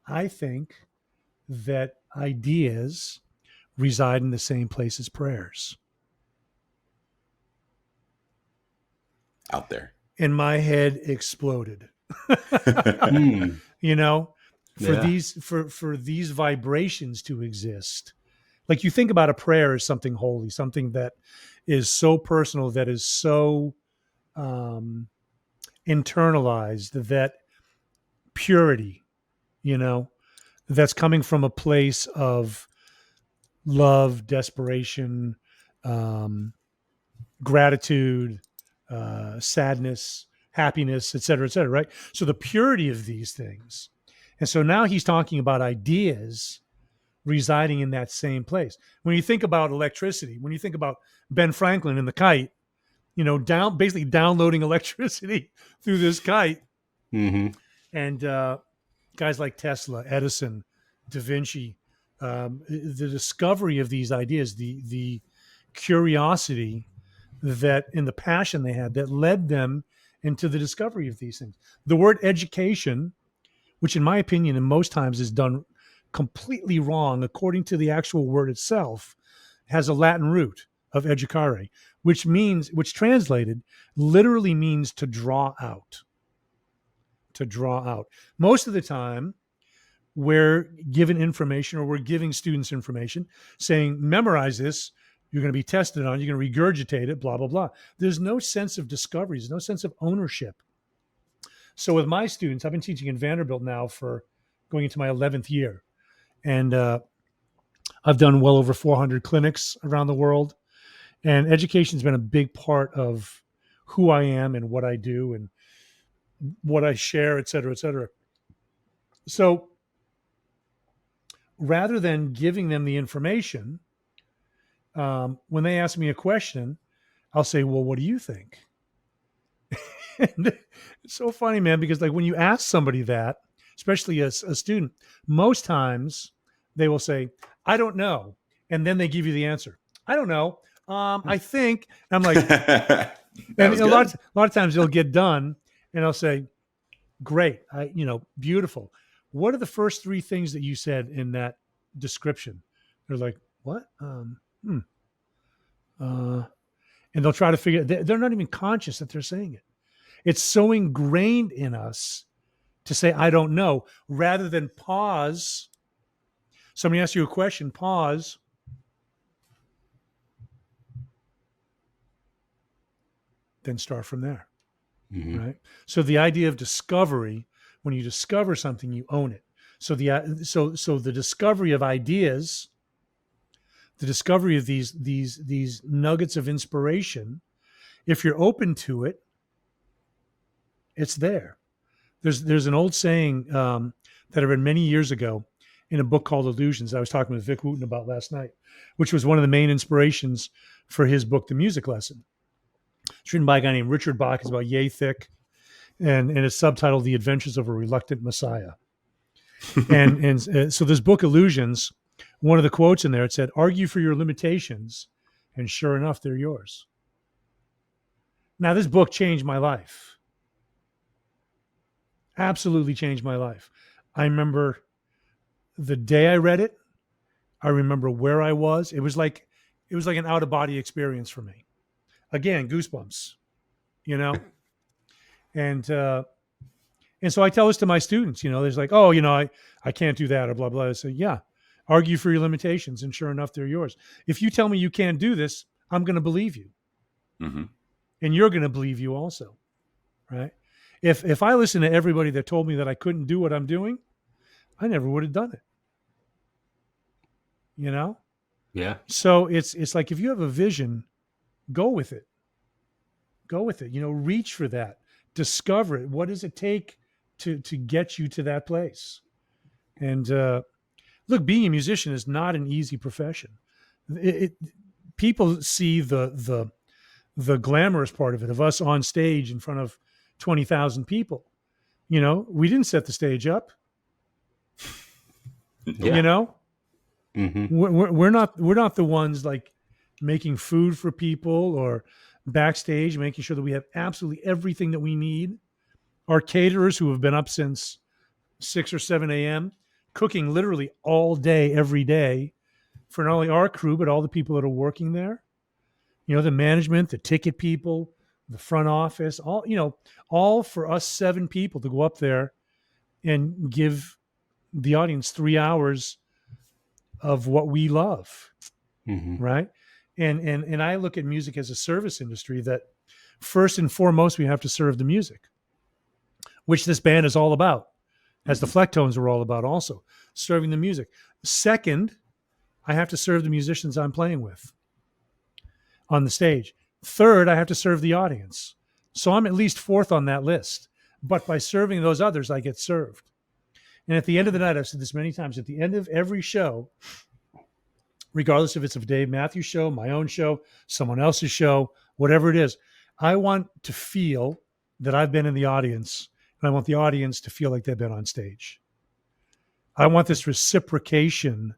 I think that ideas reside in the same place as prayers. Out there. And my head exploded. Mm. For these vibrations to exist. Like you think about a prayer as something holy, something that is so personal, that is so internalized, that purity, that's coming from a place of love, desperation, gratitude, sadness, happiness, et cetera, right? So the purity of these things. And so now he's talking about ideas residing in that same place. When you think about electricity, when you think about Ben Franklin and the kite, basically downloading electricity through this kite, Mm-hmm. and guys like Tesla, Edison, Da Vinci, the discovery of these ideas, the curiosity that in the passion they had that led them into the discovery of these things. The word education, which in my opinion, in most times is done completely wrong according to the actual word itself, has a Latin root of educare, which translated literally means to draw out. To draw out. Most of the time, we're given information, or we're giving students information saying, memorize this, you're going to be tested on, you're going to regurgitate it, blah, blah, blah. There's no sense of discovery, there's no sense of ownership. So with my students, I've been teaching in Vanderbilt now for going into my 11th year. And I've done well over 400 clinics around the world. And education's been a big part of who I am and what I do and what I share, et cetera, et cetera. So rather than giving them the information, when they ask me a question, I'll say, well, what do you think? And it's so funny, man, because like when you ask somebody that, especially as a student, most times they will say, I don't know. And then they give you the answer. I don't know. I think. I'm like, and a lot of times they'll get done and I'll say, great. Beautiful. What are the first three things that you said in that description? They're like, what? And they'll try to figure it. They're not even conscious that they're saying it. It's so ingrained in us to say, I don't know, rather than pause. Somebody asks you a question, pause. Then start from there. Mm-hmm. Right? So the idea of discovery, when you discover something, you own it. So the discovery of ideas, the discovery of these nuggets of inspiration, if you're open to it, it's there. There's an old saying that I read many years ago in a book called Illusions. I was talking with Vic Wooten about last night, which was one of the main inspirations for his book, The Music Lesson. It's written by a guy named Richard Bach. It's about yay thick, and it's subtitled The Adventures of a Reluctant Messiah. and so this book, Illusions, one of the quotes in there, it said, argue for your limitations, and sure enough, they're yours. Now, this book changed my life. Absolutely changed my life. I remember the day I read it. I remember where I was. It was like an out of body experience for me. Again, goosebumps, and so I tell this to my students, there's like, oh, I can't do that or blah, blah. I say, yeah, argue for your limitations. And sure enough, they're yours. If you tell me you can't do this, I'm going to believe you. Mm-hmm. And you're going to believe you also. Right. If I listened to everybody that told me that I couldn't do what I'm doing, I never would have done it. Yeah. So it's like, if you have a vision, go with it. Go with it. Reach for that. Discover it. What does it take to get you to that place? And look, being a musician is not an easy profession. People see the glamorous part of it, of us on stage in front of 20,000 people. We didn't set the stage up. Yeah. Mm-hmm. We're not the ones like making food for people or backstage, making sure that we have absolutely everything that we need. Our caterers who have been up since 6 or 7 a.m., cooking literally all day, every day for not only our crew, but all the people that are working there. The management, the ticket people, the front office, all for us 7 people to go up there and give the audience 3 hours of what we love. Mm-hmm. Right. And I look at music as a service industry that first and foremost, we have to serve the music, which this band is all about, as the Flecktones are all about also, serving the music. Second, I have to serve the musicians I'm playing with on the stage. Third, I have to serve the audience. So I'm at least fourth on that list. But by serving those others, I get served. And at the end of the night, I've said this many times, at the end of every show, regardless if it's a Dave Matthews show, my own show, someone else's show, whatever it is, I want to feel that I've been in the audience, and I want the audience to feel like they've been on stage. I want this reciprocation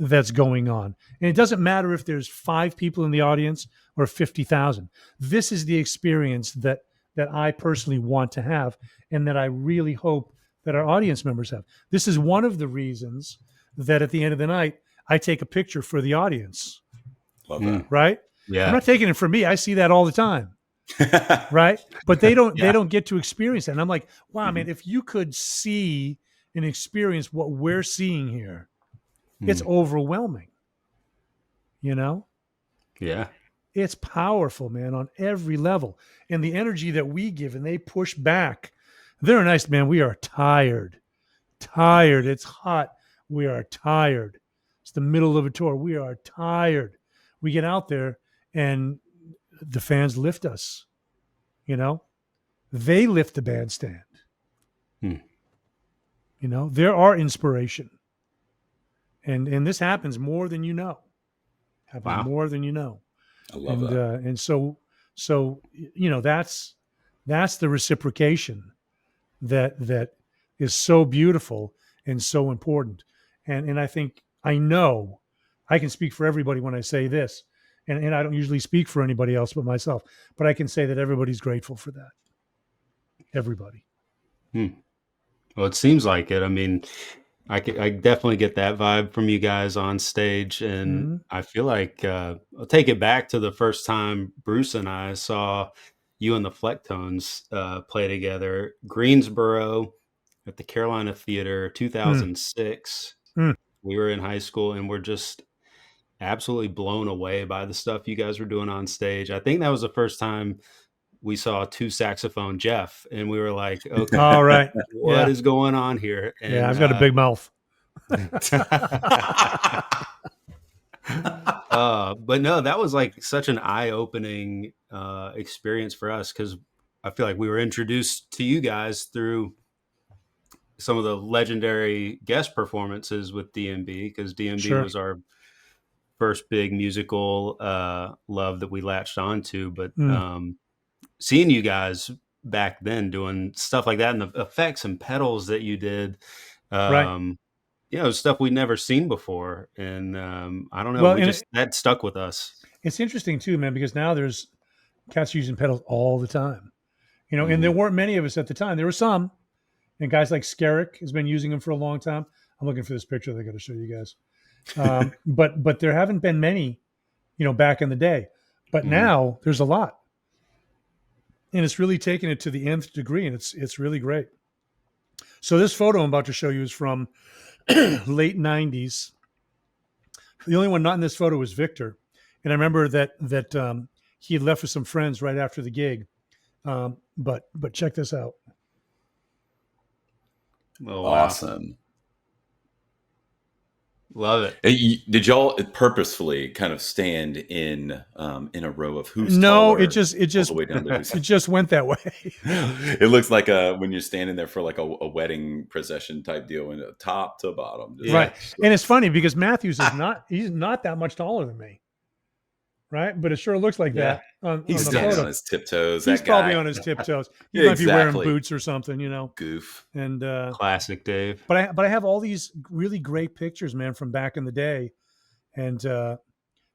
that's going on. And it doesn't matter if there's 5 people in the audience or 50,000. This is the experience that I personally want to have, and that I really hope that our audience members have. This is one of the reasons that at the end of the night, I take a picture for the audience, Love that. right? Yeah. I'm not taking it for me. I see that all the time, right? But they don't get to experience that. And I'm like, wow, man, if you could see and experience what we're seeing here, it's overwhelming. You know? Yeah. It's powerful, man, on every level. And the energy that we give and they push back. They're nice, man. We are tired. Tired. It's hot. We are tired. It's the middle of a tour. We are tired. We get out there and the fans lift us. You know? They lift the bandstand. You know, they're our inspiration. And this happens more than you know. Happens more than you know. I love that. And so you know, that's the reciprocation that is so beautiful and so important. And I think I know I can speak for everybody when I say this, and I don't usually speak for anybody else but myself, but I can say that everybody's grateful for that. Everybody. Well, it seems like it. I mean, I definitely get that vibe from you guys on stage, and I feel like I'll take it back to the first time Bruce and I saw you and the Flecktones play together, Greensboro at the Carolina Theater, 2006. We were in high school, and we're just absolutely blown away by the stuff you guys were doing on stage. I think that was the first time we saw 2 saxophone Jeff, and we were like, okay, all right, what is going on here? And, I've got a big mouth. But no, that was like such an eye-opening experience for us, because I feel like we were introduced to you guys through some of the legendary guest performances with DMB, because DMB was our first big musical love that we latched onto. But seeing you guys back then doing stuff like that, and the effects and pedals that you did, you know, stuff we'd never seen before. And I don't know, that stuck with us. It's interesting too, man, because now there's cats using pedals all the time, you know, and there weren't many of us at the time. There were some, and guys like Skerrick has been using them for a long time. I'm looking for this picture that I got to show you guys. But there haven't been many, you know, back in the day, but now there's a lot, and it's really taken it to the nth degree, and it's really great. So this photo I'm about to show you is from late 90s. The only one not in this photo was Victor. And I remember that he had left with some friends right after the gig. But check this out. Oh, wow. Awesome. Love it. Did y'all purposefully kind of stand in a row of who's No, taller it just all the way down to who's it just went that way. It looks like when you're standing there for like a wedding procession type deal, and top to bottom. Right. And it's funny because Matthews is he's not that much taller than me. Right. But it sure looks like that on He's the standing photo. on his tiptoes. He's that probably guy. on his tiptoes. He might be wearing boots or something, you know. Goof. And classic Dave. But I have all these really great pictures, man, from back in the day. And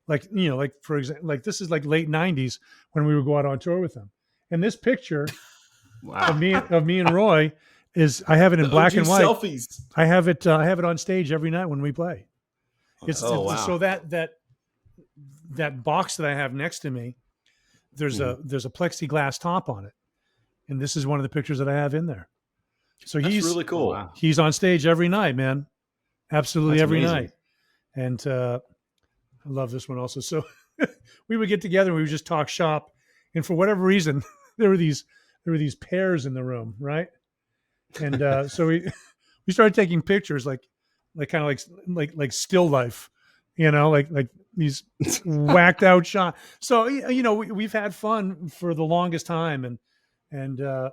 like, you know, like for example, like this is like late 90s when we would go out on tour with them. And this picture of me and Roy is, I have it in black and white. Selfies. I have it on stage every night when we play. So that box that I have next to me, there's a plexiglass top on it, and this is one of the pictures that I have in there. So That's he's really cool. He's on stage every night, man, absolutely every night. And I love this one also. So we would get together and we would just talk shop, and for whatever reason, there were these pairs in the room, right? And so we started taking pictures, like kind of like still life. You know, like these whacked out shots. So, you know, we've had fun for the longest time, and you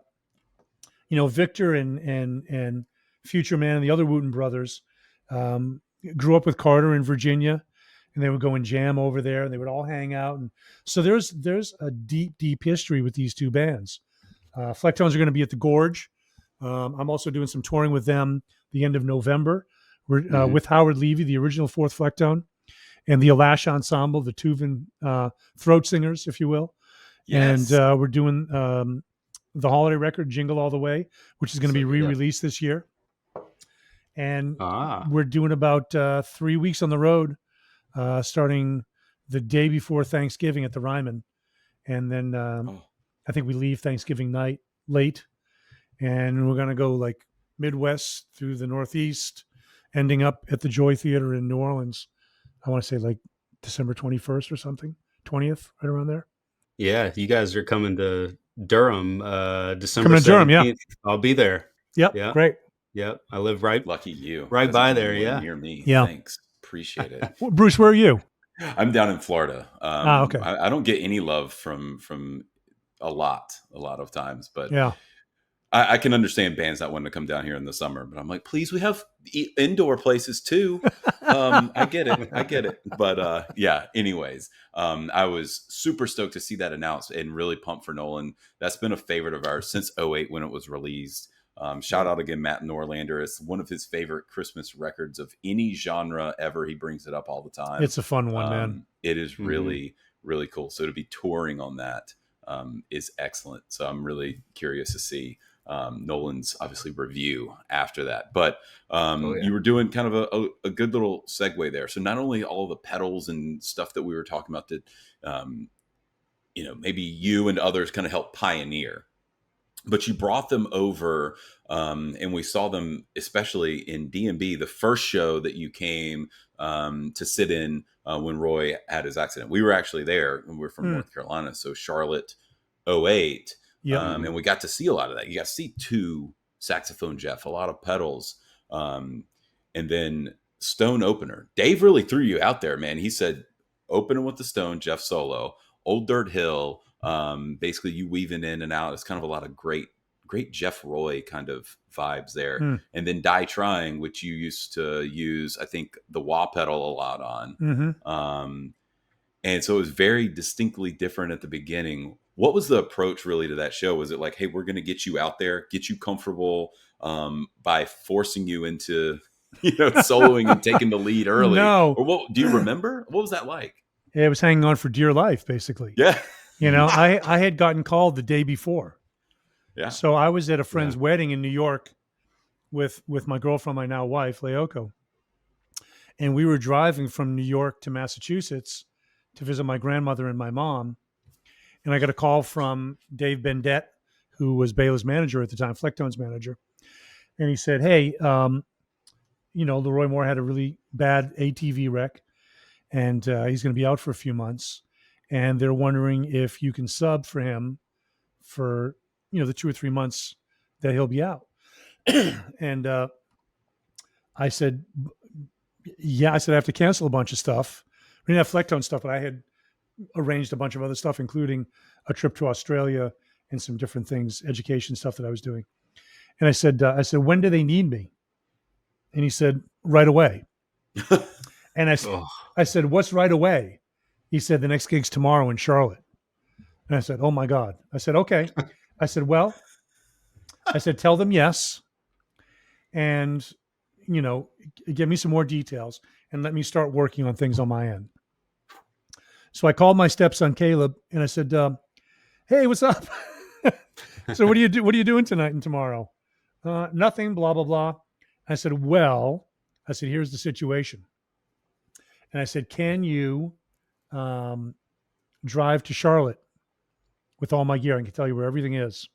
know, Victor and Future Man and the other Wooten brothers grew up with Carter in Virginia, and they would go and jam over there, and they would all hang out. And so there's a deep history with these two bands. Flecktones are going to be at the Gorge. I'm also doing some touring with them the end of November. We're with Howard Levy, the original Fourth Flectone, and the Alash Ensemble, the Tuvan throat singers, if you will. Yes. And we're doing the holiday record, Jingle All the Way, which is going to be re-released this year. And we're doing about 3 weeks on the road, starting the day before Thanksgiving at the Ryman. And then I think we leave Thanksgiving night late. And we're going to go like Midwest through the Northeast, ending up at the Joy Theater in New Orleans. I want to say like December 21st or something, 20th, right around there. Yeah, you guys are coming to Durham, December Coming to 17th. Durham, yeah. I'll be there. Yep, Yeah. great. Yep, I live right. Lucky you. Right That's by there, yeah. Near me. Yeah. Thanks. Appreciate it. Bruce, where are you? I'm down in Florida. Okay. I don't get any love from a lot of times, but yeah. I can understand bands not wanting to come down here in the summer, but I'm like, please, we have indoor places too. I get it. But yeah, anyways, I was super stoked to see that announced and really pumped for Nolan. That's been a favorite of ours since 2008 when it was released. Shout out again, Matt Norlander. It's one of his favorite Christmas records of any genre ever. He brings it up all the time. It's a fun one, man. It is really, really cool. So to be touring on that is excellent. So I'm really curious to see Nolan's obviously review after that. But you were doing kind of a good little segue there. So not only all the pedals and stuff that we were talking about that, maybe you and others kind of helped pioneer, but you brought them over and we saw them, especially in D&B, the first show that you came to sit in when Roy had his accident. We were actually there and we're from North Carolina. So Charlotte 2008. And we got to see a lot of that. You got to see 2 saxophone Jeff, a lot of pedals. And then Stone opener. Dave really threw you out there, man. He said, opening with the Stone, Jeff solo, Old Dirt Hill, basically you weaving in and out. It's kind of a lot of great Jeff Roy kind of vibes there. And then Die Trying, which you used to use, I think, the wah pedal a lot on. And so it was very distinctly different at the beginning. What was the approach really to that show? Was it like, hey, we're going to get you out there, get you comfortable by forcing you into, soloing and taking the lead early? No. Or what? Do you remember? What was that like? It was hanging on for dear life, basically. Yeah. I had gotten called the day before. Yeah. So I was at a friend's wedding in New York with my girlfriend, my now wife, Leoko. And we were driving from New York to Massachusetts to visit my grandmother and my mom. And I got a call from Dave Bendett, who was Bela's manager at the time, Flectone's manager. And he said, hey, Leroy Moore had a really bad ATV wreck, and he's going to be out for a few months. And they're wondering if you can sub for him for, the 2 or 3 months that he'll be out. And I said, yeah, I have to cancel a bunch of stuff. We didn't have Flectone stuff, but I had arranged a bunch of other stuff, including a trip to Australia and some different things, education stuff that I was doing. And I said, when do they need me? And he said, right away. And I said, what's right away? He said, the next gig's tomorrow in Charlotte. And I said, oh my God. I said, okay. I said, well, tell them yes. And, give me some more details and let me start working on things on my end. So I called my stepson, Caleb, and I said, hey, what's up? So what are you doing tonight and tomorrow? Nothing, blah, blah, blah. I said, here's the situation. And I said, can you drive to Charlotte with all my gear? I can tell you where everything is.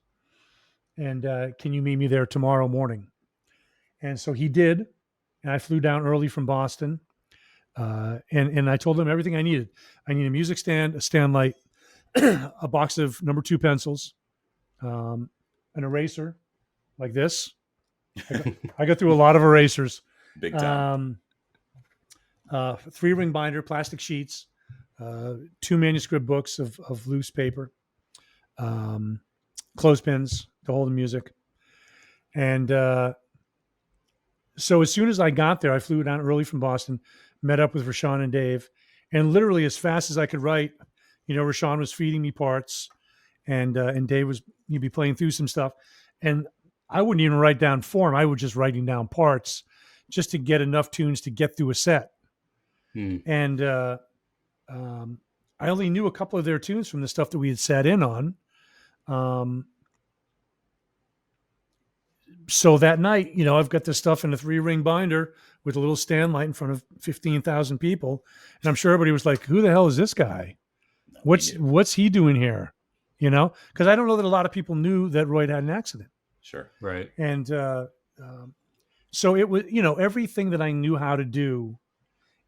And can you meet me there tomorrow morning? And so he did. And I flew down early from Boston. And I told him everything I needed. I need a music stand, a stand light, a box of number 2 pencils, an eraser like this. I go through a lot of erasers. Big time. 3-ring binder, plastic sheets, 2 manuscript books of loose paper, clothespins to hold the music. And so as soon as I got there, I flew down early from Boston, met up with Rashawn and Dave, and literally as fast as I could write, Rashawn was feeding me parts, and Dave was he'd be playing through some stuff, and I wouldn't even write down form. I was just writing down parts just to get enough tunes to get through a set. Hmm. And um, I only knew a couple of their tunes from the stuff that we had sat in on. So that night, I've got this stuff in a 3-ring binder with a little stand light in front of 15,000 people, and I'm sure everybody was like, "Who the hell is this guy? No, we knew. What's he doing here?" Because I don't know that a lot of people knew that Roy had an accident, Sure. Right. and so it was, everything that I knew how to do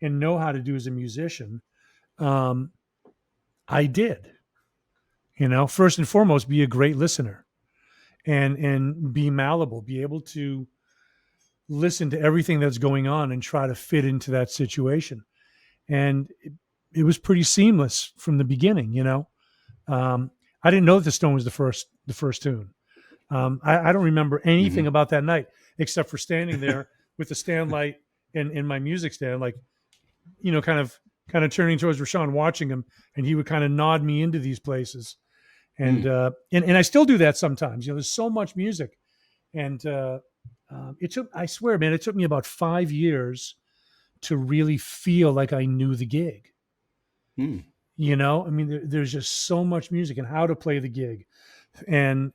and know how to do as a musician, um, I did. First and foremost, be a great listener, and be malleable, be able to listen to everything that's going on and try to fit into that situation. And it was pretty seamless from the beginning. I didn't know that the Stone was the first tune. I don't remember anything Hmm. about that night except for standing there with the stand light in my music stand, like, kind of turning towards Rashawn, watching him, and he would kind of nod me into these places. And Hmm. and I still do that sometimes. There's so much music, and I swear, man, it took me about 5 years to really feel like I knew the gig. Hmm. I mean, there's just so much music and how to play the gig, and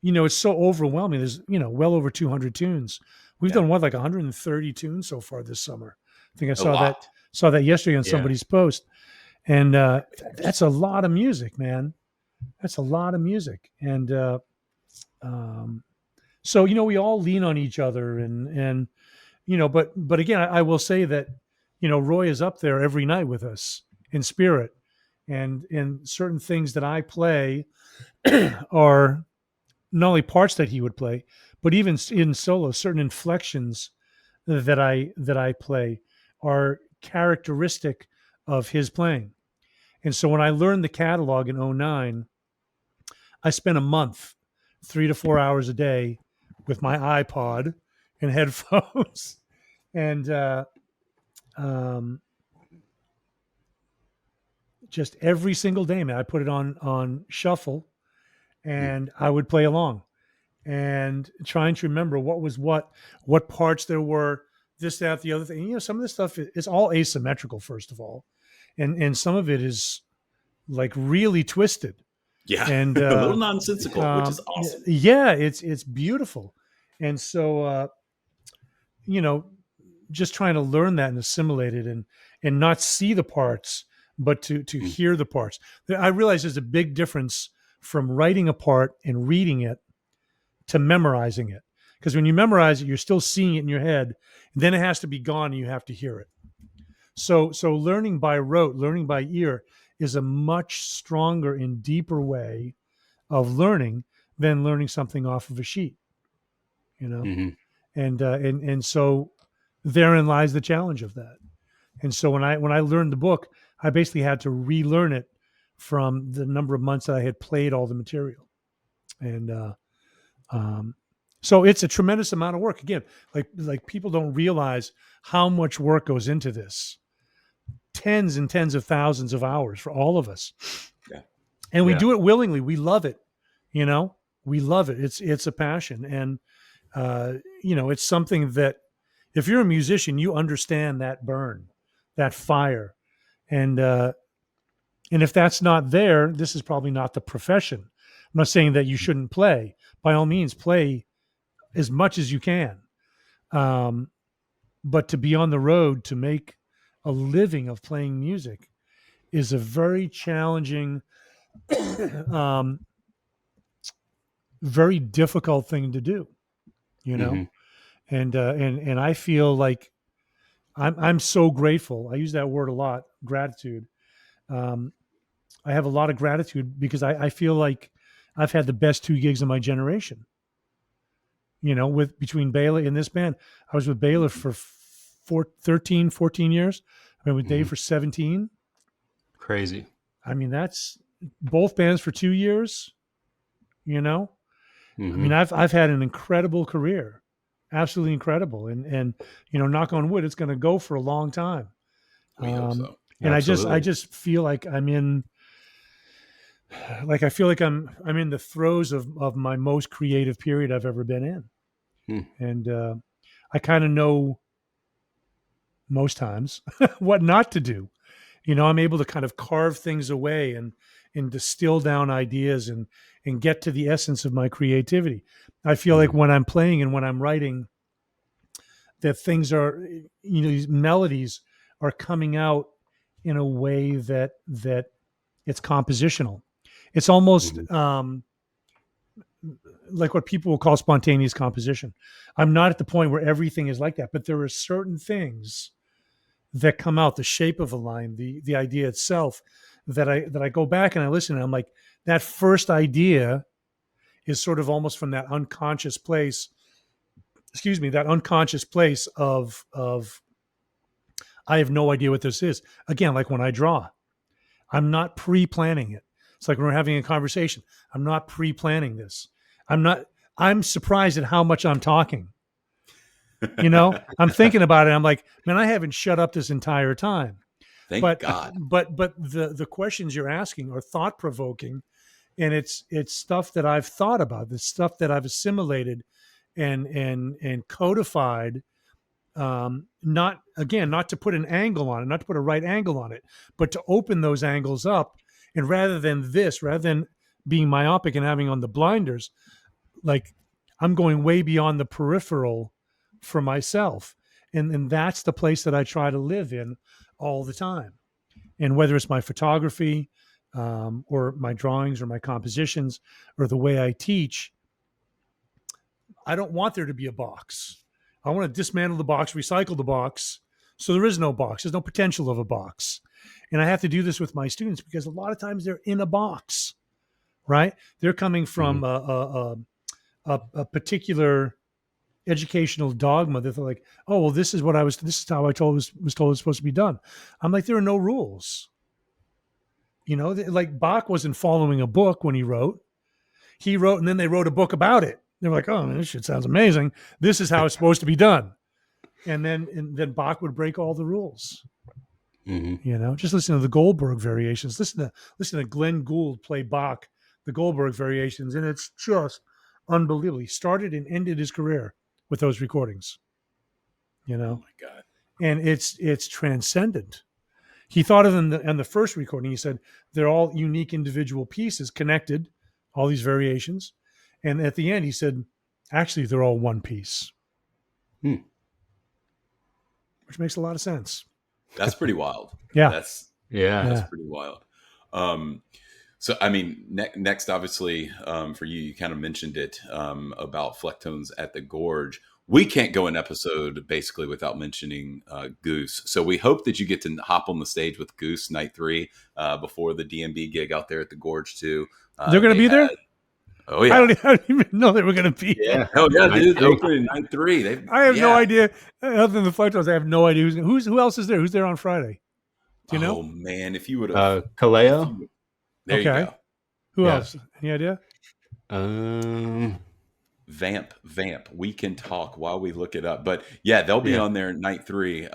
it's so overwhelming. There's well over 200 tunes. We've Yeah. done what, like 130 tunes so far this summer. I think I A lot. saw that yesterday on Yeah. somebody's post, and that's a lot of music, man. That's a lot of music, and um, so we all lean on each other, and but again, I will say that Roy is up there every night with us in spirit, and certain things that I play are not only parts that he would play, but even in solo, certain inflections that I play are characteristic of his playing. And so when I learned the catalog in '09, I spent a month, 3 to 4 hours a day with my iPod and headphones. And um, just every single day, man, I put it on shuffle, Hmm. and I would play along and trying to remember what parts there were, this, that, the other thing. Some of this stuff is all asymmetrical, first of all, and some of it is like really twisted. Yeah. And A little nonsensical, which is awesome. yeah, it's beautiful. And so you know, just trying to learn that and assimilate it, and not see the parts, but to Hmm. hear the parts. I realize there's a big difference from writing a part and reading it to memorizing it. Because when you memorize it, you're still seeing it in your head. Then it has to be gone and you have to hear it. So learning by rote, learning by ear is a much stronger and deeper way of learning than learning something off of a sheet, you know? Hmm. And so therein lies the challenge of that. And so when I learned the book, I basically had to relearn it from the number of months that I had played all the material. And um, so it's a tremendous amount of work. Again, like people don't realize how much work goes into this. Tens and tens of thousands of hours for all of us, Yeah. and we Yeah. do it willingly. We love it. You know, we love it. It's a passion, and it's something that if you're a musician, you understand that burn, that fire, and if that's not there, this is probably not the profession. I'm not saying that you shouldn't play. By all means, play as much as you can. Um, but to be on the road to make a living of playing music is a very challenging, um, very difficult thing to do. You know, Hmm. and I feel like I'm so grateful. I use that word a lot, gratitude. Um, I have a lot of gratitude because I feel like I've had the best 2 gigs of my generation. With between Baylor and this band, I was with Baylor for 13, 14 years. I've been with Hmm. Dave for 17. Crazy. I mean, that's both bands for 2 years, you know? I mean, Hmm. I've had an incredible career, absolutely incredible. And knock on wood, it's going to go for a long time. We hope Um, so. and I Absolutely. just feel like I feel like I'm in the throes of my most creative period I've ever been in. Hmm. And I kind of know most times what not to do. I'm able to kind of carve things away and distill down ideas and get to the essence of my creativity. I feel like Mhm. when I'm playing and when I'm writing, that things are, these melodies are coming out in a way that it's compositional. It's almost Mhm. like what people will call spontaneous composition. I'm not at the point where everything is like that, but there are certain things that come out, the shape of a line, the idea itself, that I go back and I listen and I'm like, that first idea is sort of almost from that unconscious place, that unconscious place of I have no idea what this is. Again, like when I draw, I'm not pre-planning it. It's like when we're having a conversation. I'm not pre-planning this. I'm not. I'm surprised at how much I'm talking. I'm thinking about it. I'm like, man, I haven't shut up this entire time. Thank But God. but the questions you're asking are thought provoking, and it's stuff that I've thought about. The stuff that I've assimilated and codified, not to put an angle on it, not to put a right angle on it, but to open those angles up. And rather than being myopic and having on the blinders, like I'm going way beyond the peripheral for myself. And that's the place that I try to live in all the time. And whether it's my photography, or my drawings or my compositions or the way I teach, I don't want there to be a box. I want to dismantle the box, recycle the box. So there is no box. There's no potential of a box. And I have to do this with my students because a lot of times they're in a box, right? They're coming from Mhm. a particular educational dogma that they're like, oh, well, this is how I was told it's supposed to be done. I'm like, there are no rules. Like Bach wasn't following a book when he wrote. He wrote, and then they wrote a book about it. They were like, "Oh, man, this shit sounds amazing. This is how it's supposed to be done." And then Bach would break all the rules. Mhm. Just listen to the Goldberg variations. Listen to Glenn Gould play Bach, the Goldberg variations, and it's just unbelievable. He started and ended his career with those recordings. You Oh know, my God. and it's transcendent. He thought of them in the first recording. He said they're all unique individual pieces connected, all these variations. And at the end, he said, actually, they're all one piece, Hmm. which makes a lot of sense. That's pretty wild. Yeah. That's Yeah. that's Yeah. pretty wild. Um, so I mean, next, obviously, for you, you kind of mentioned it, about Flecktones at the Gorge. We can't go an episode basically without mentioning Goose. So we hope that you get to hop on the stage with Goose night 3, before the DMB gig out there at the Gorge too. They're going to They be had, there? oh yeah, I don't even know they were going to be there. Yeah. hell yeah, Night dude, 3. opening night 3. They I have no yeah. idea. Other than the Flecktones, I have no idea who else is there. Who's there on Friday? Do you know? Oh man, if you would have, if Kaleo. you, there you Okay. go. Who Yeah. else? Any idea? Um. Vamp. We can talk while we look it up. But yeah, they'll be Yeah. on there night 3.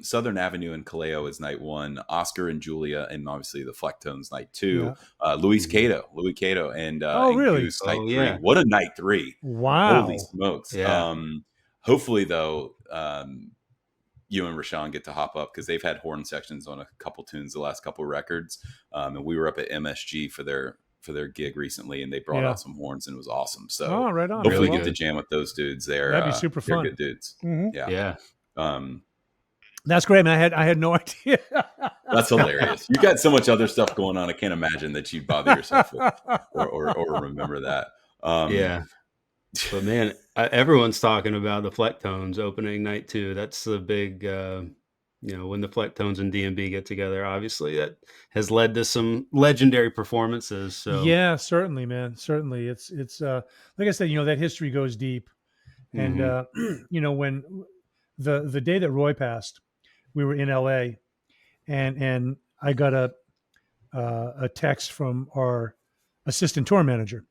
Southern Avenue and Kaleo is night 1. Oscar and Julia, and obviously the Flecktones night 2. Yeah. Louis Cato, Oh, and really? Goose night Oh 3. yeah. What a night 3! Holy Wow. smokes! Yeah. Hopefully though, you and Rashawn get to hop up because they've had horn sections on a couple tunes the last couple records, and we were up at MSG for their gig recently, and they brought Yeah. out some horns and it was awesome. So Oh, right on. hopefully Really get to good. jam with those dudes. That'd be super They're fun. good dudes. Mhm. Yeah. Yeah. Um, That's great, man. I had no idea. that's hilarious. You got so much other stuff going on. I can't imagine that you bother yourself with or remember that. Yeah. But man, everyone's talking about the Flecktones opening night 2. That's the big, when the Flecktones and DMB get together. Obviously, that has led to some legendary performances. So Yeah, certainly, man. Certainly. It's like I said, that history goes deep. And mhm. when the day that Roy passed, we were in LA, and I got a text from our assistant tour manager,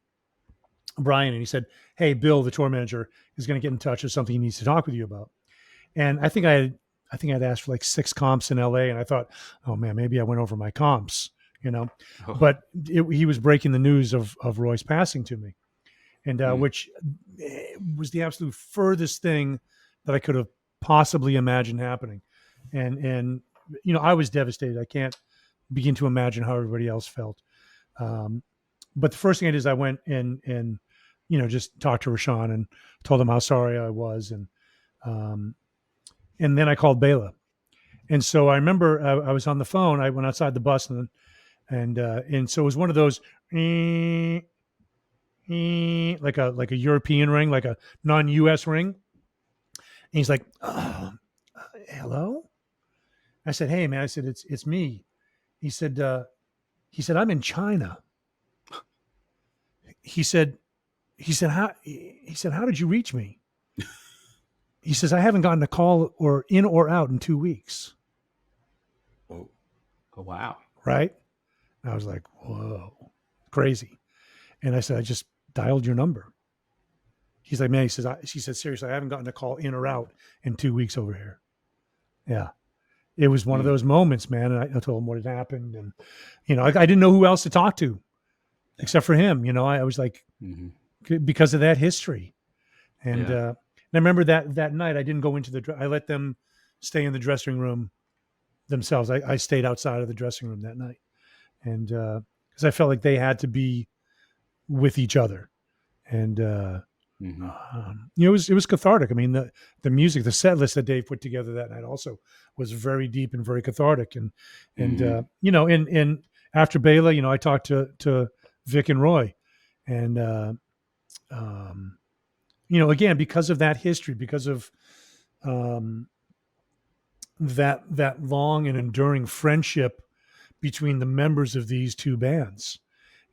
Brian, and he said, "Hey, Bill, the tour manager, is going to get in touch with something he needs to talk with you about." And I think I'd asked for like 6 comps in LA, and I thought, oh man, maybe I went over my comps, Oh, But he was breaking the news of Roy's passing to me, and Mm. which was the absolute furthest thing that I could have possibly imagined happening. And I was devastated. I can't begin to imagine how everybody else felt. Um, but the first thing I did is I went and just talked to Rashawn and told him how sorry I was, um, and then I called Bela. And so I remember I was on the phone. I went outside the bus and so it was one of those like a European ring, like a non-US ring. And he's like, oh, hello. I said, hey man. I said, it's me. He said, I'm in China. He said, how did you reach me? He says, I haven't gotten a call or in or out in 2 weeks. Oh, wow. Right. And I was like, whoa, crazy. And I said, I just dialed your number. He's like, man, she said, seriously, I haven't gotten a call in or out in 2 weeks over here. Yeah. It was one of those moments, man. And I told him what had happened. And, I didn't know who else to talk to except for him. I was like, because of that history. And, and I remember that night I didn't go I let them stay in the dressing room themselves. I stayed outside of the dressing room that night. And, cause I felt like they had to be with each other. And, it was cathartic. I mean, the music, the set list that Dave put together that night also was very deep and very cathartic. And after Bela, I talked to Vic and Roy, and again, because of that history, because of that long and enduring friendship between the members of these two bands.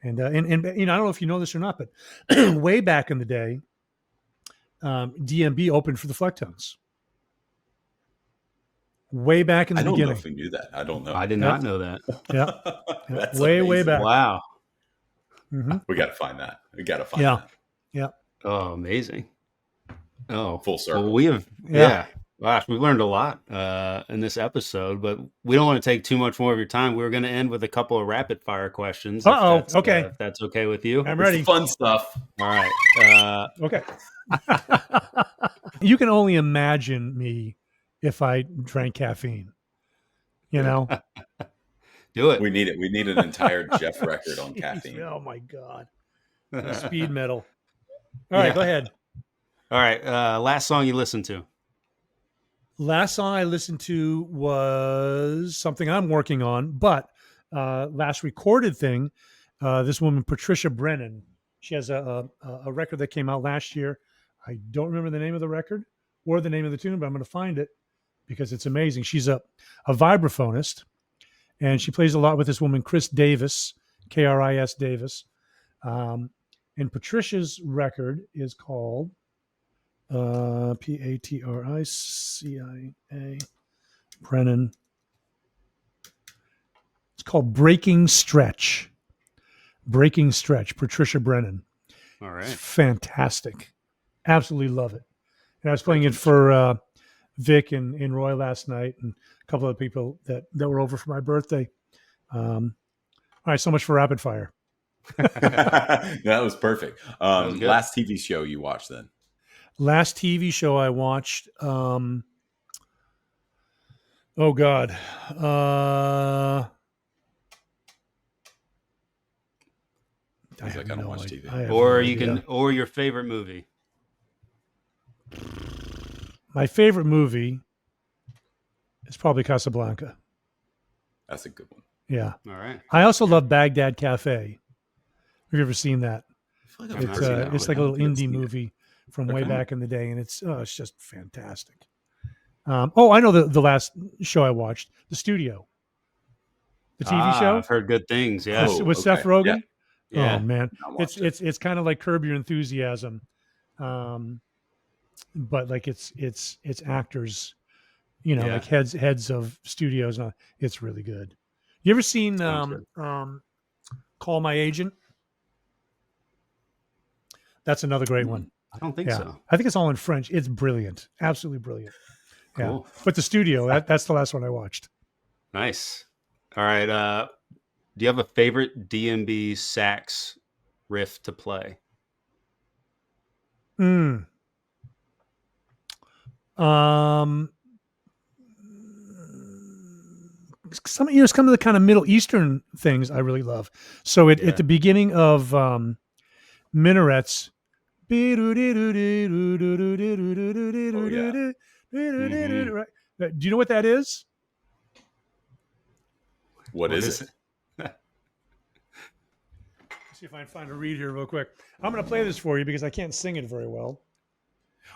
And I don't know if you know this or not, but way back in the day, DMB opened for the Flecktones. Way back in the beginning. I don't know if we knew that. I don't know. I did not know that. Yeah. That's way amazing. back. Wow. Mm-hmm. We got to find that. That. Yeah. Oh, amazing. Oh, full circle. Well, we have, gosh, we learned a lot in this episode, but we don't want to take too much more of your time. We were going to end with a couple of rapid fire questions. Okay. If that's okay with you. I'm ready. Fun stuff. All right. Okay. You can only imagine me if I drank caffeine, Do it. We need it. We need an entire Jeff record on caffeine. Oh my God. Speed metal. All right, go ahead. All right. Last song you listened to? Last song I listened to was something I'm working on, but last recorded thing, this woman, Patricia Brennan, she has a record that came out last year. I don't remember the name of the record or the name of the tune, but I'm going to find it because it's amazing. She's a vibraphonist, and she plays a lot with this woman, Chris Davis, Kris Davis. And Patricia's record is called Patricia Brennan. It's called Breaking Stretch. Breaking Stretch, Patricia Brennan. All right. It's fantastic. Absolutely love it. And I was playing it for Vic and Roy last night and a couple of people that were over for my birthday. All right, so much for rapid fire. That was perfect. Was last TV show you watched then? Last TV show I watched. Oh God. I don't watch TV. Or your favorite movie. My favorite movie is probably Casablanca. That's a good one. Yeah. All right. I also love Baghdad Cafe. Have you ever seen that? I feel like It's like a little indie movie from way back in the day, and it's just fantastic. I know the last show I watched, The Studio, the TV show. I've heard good things. Yeah, with Seth Rogen. Yeah. Oh man, it's kind of like Curb Your Enthusiasm, but like it's actors, like heads of studios. And it's really good. You ever seen Call My Agent? That's another great one. I don't think so. I think it's all in French. It's brilliant. Absolutely brilliant. Cool. Yeah. But The Studio, that's the last one I watched. Nice. All right. Do you have a favorite DMB sax riff to play? Um, some some of the kind of Middle Eastern things I really love. So at the beginning of Minarets, Oh yeah. Mm-hmm. right? Do you know what that is? What What is is it? it? Let's see if I can find a read here real quick. I'm going to play this for you because I can't sing it very well.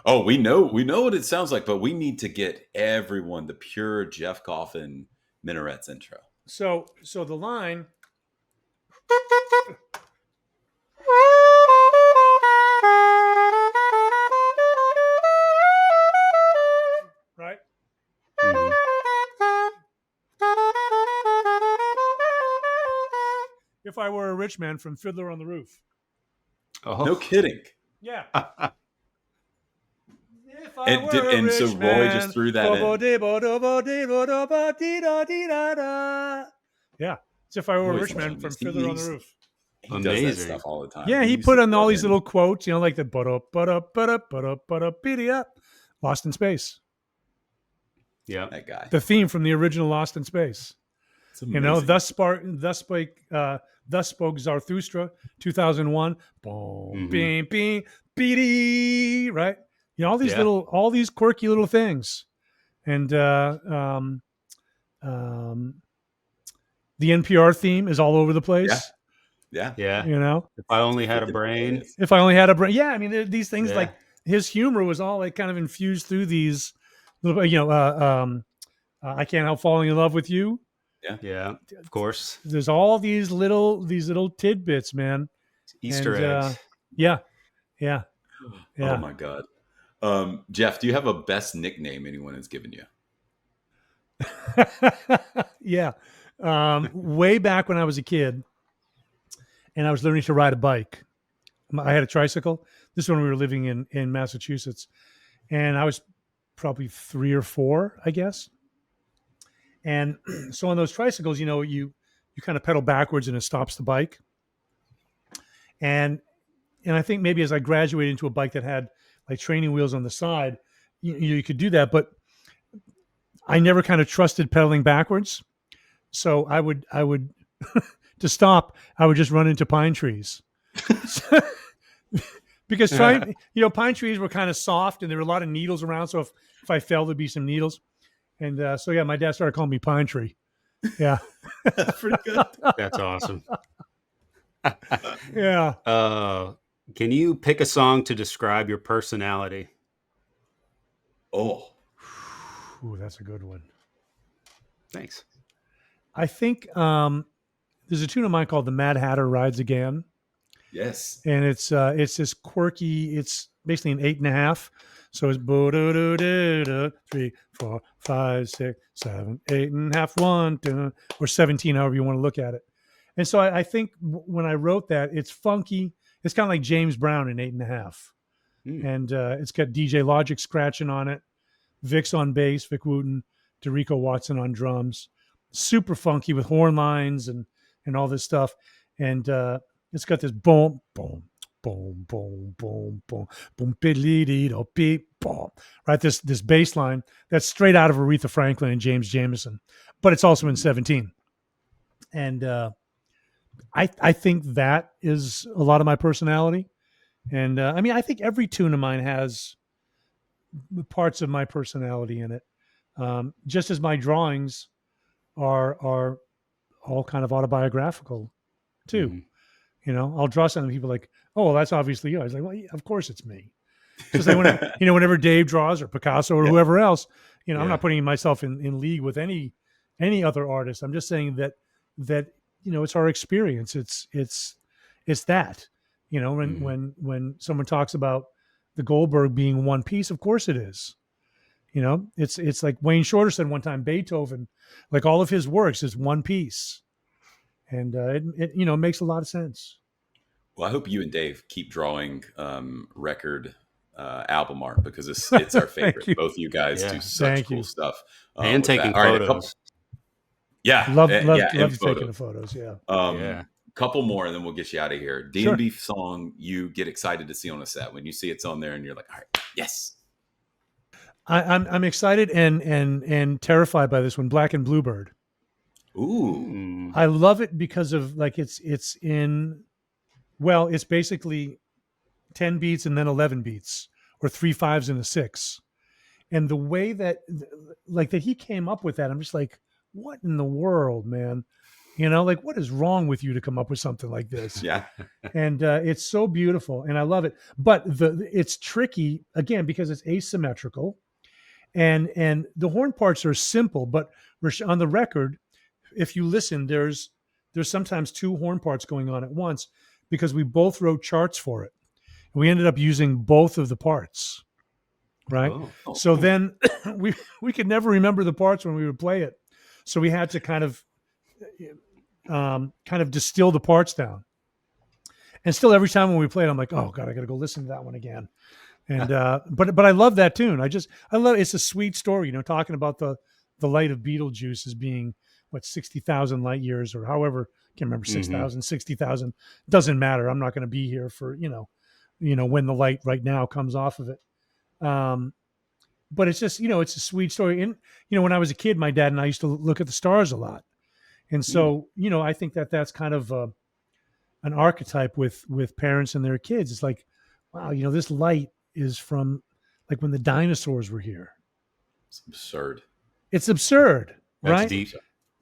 Oh, we know what it sounds like, but we need to get everyone the pure Jeff Coffin Minarets intro. So the line. Right? Mhm. If I Were a Rich Man from Fiddler on the Roof. No Oh. kidding. Yeah. If I were a And so rich Roy just man. threw that in. Yeah. It's If I Were a Roy's a Rich Man from genius. Fiddler on the Roof. He does that Amazing. stuff all the time. Yeah, he used put to on throw all it these in. little quotes, like the Lost in Space. Yeah. That guy. The theme from the original Lost in Space. It's amazing. Thus spoke Zarathustra, 2001. Boom, Mhm. bing, bing, beady, right? All these Yeah. all these quirky little things, and the NPR theme is all over the place. Yeah. Yeah. You know, If I only had a Freaking brain. hilarious. if I only had a brain. Yeah, I mean, these things Yeah. like his humor was all like kind of infused through these little, I Can't Help Falling in Love with You. Yeah. Of course. There's all these little tidbits, man. Easter And eggs. yeah. Oh my God. Jeff, do you have a best nickname anyone has given you? Yeah. Way back when I was a kid and I was learning to ride a bike, I had a tricycle. This is when we were living in Massachusetts, and I was probably 3 or 4, I guess. And so on those tricycles, you kind of pedal backwards and it stops the bike. And I think maybe as I graduated into a bike that had like training wheels on the side, you could do that. But I never kind of trusted pedaling backwards. So I would to stop, I would just run into pine trees. Because pine trees were kind of soft and there were a lot of needles around. So if I fell, there'd be some needles. And so, yeah, my dad started calling me Pine Tree. Yeah. That's pretty good. That's awesome. Yeah. Can you pick a song to describe your personality? Oh, Ooh, that's a good one. Thanks. I think there's a tune of mine called "The Mad Hatter Rides Again," yes. and it's this quirky. It's basically an 8.5. So it's 3, 4, 5, 6, 7, 8.5, 1, 2, or 17, however you want to look at it. And so I think when I wrote that, it's funky. It's kind of like James Brown in 8.5, and it's got DJ Logic scratching on it, Vic's on bass, Vic Wooten, Derico Watson on drums, super funky with horn lines and all this stuff, and it's got this boom, boom, boom, boom, boom, boom, boom, biddly beep, boom. Right, this bass line that's straight out of Aretha Franklin and James Jamerson, but it's also in 17. And I think that is a lot of my personality. And I mean, I think every tune of mine has parts of my personality in it. Just as my drawings are all kind of autobiographical too. Mhm. I'll draw something, people are like, oh, well, that's obviously you. I was like, well, yeah, of course it's me. Just like whenever Dave draws or Picasso or whoever else, I'm not putting myself in league with any other artist. I'm just saying that it's our experience. It's that. When someone talks about the Goldberg being one piece, of course it is. It's like Wayne Shorter said one time, Beethoven, like all of his works is one piece. And it makes a lot of sense. Well, I hope you and Dave keep drawing record album art because it's our favorite. you. Both of you guys do such Thank cool you. stuff. And with taking that. All right, photos. Love and taking the photos. Yeah. Yeah. Couple more, and then we'll get you out of here. D&B song you get excited to see on a set when you see it's on there, and you're like, all right, yes. I'm excited and terrified by this one, Black and Bluebird. Ooh. I love it because of like it's in well, it's basically 10 beats and then 11 beats, or 3/5 and a 6. And the way that like that he came up with that, I'm just like, what in the world, man? Like what is wrong with you to come up with something like this? Yeah. And it's so beautiful and I love it. But it's tricky again because it's asymmetrical, and the horn parts are simple, but on the record, if you listen, there's sometimes two horn parts going on at once because we both wrote charts for it. We ended up using both of the parts, right? Oh, So then we could never remember the parts when we would play it. So we had to kind of distill the parts down. And still every time when we played, I'm like, oh God, I gotta go listen to that one again. And but I love that tune. I love it's a sweet story, talking about the light of Beetlejuice as being what 60,000 light years or however, can't remember 6,000, 60,000, doesn't matter. I'm not going to be here for, when the light right now comes off of it. But it's just, it's a sweet story. And, when I was a kid, my dad and I used to look at the stars a lot. And so, I think that's kind of an archetype with parents and their kids. It's like, wow, this light is from like when the dinosaurs were here. It's absurd. It's absurd, that's right? deep.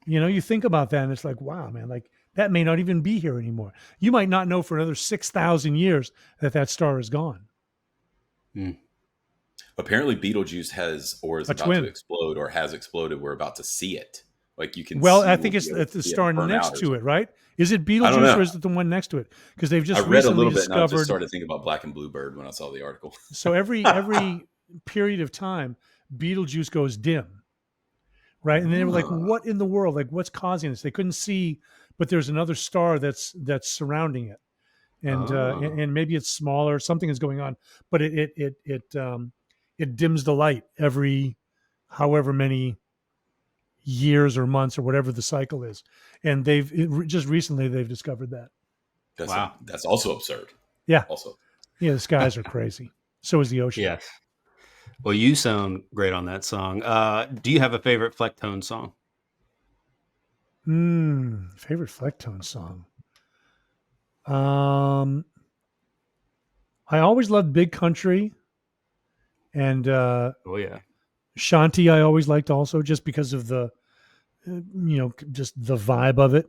You think about that and it's like, wow, man, like that may not even be here anymore. You might not know for another 6,000 years that star is gone. Apparently Beetlejuice is about twin. to explode or has exploded. We're about to see it. Like you can Well, see, I think it's the star next to it, right? Is it Beetlejuice or is it the one next to it? Because they've just I read a little bit discovered... and I just started thinking about Black and Bluebird when I saw the article. So every period of time, Beetlejuice goes dim, right? And they were like, what in the world? Like, what's causing this? They couldn't see, but there's another star that's surrounding it. And maybe it's smaller, something is going on, but it dims the light every however many years or months or whatever the cycle is. And just recently they've discovered that. That's also absurd. Yeah. Also. Yeah, the skies are crazy. So is the ocean. Yes. Well, you sound great on that song. Do you have a favorite Flecktone song? Favorite Flecktone song. I always loved Big Country, and Shanti I always liked also, just because of the just the vibe of it.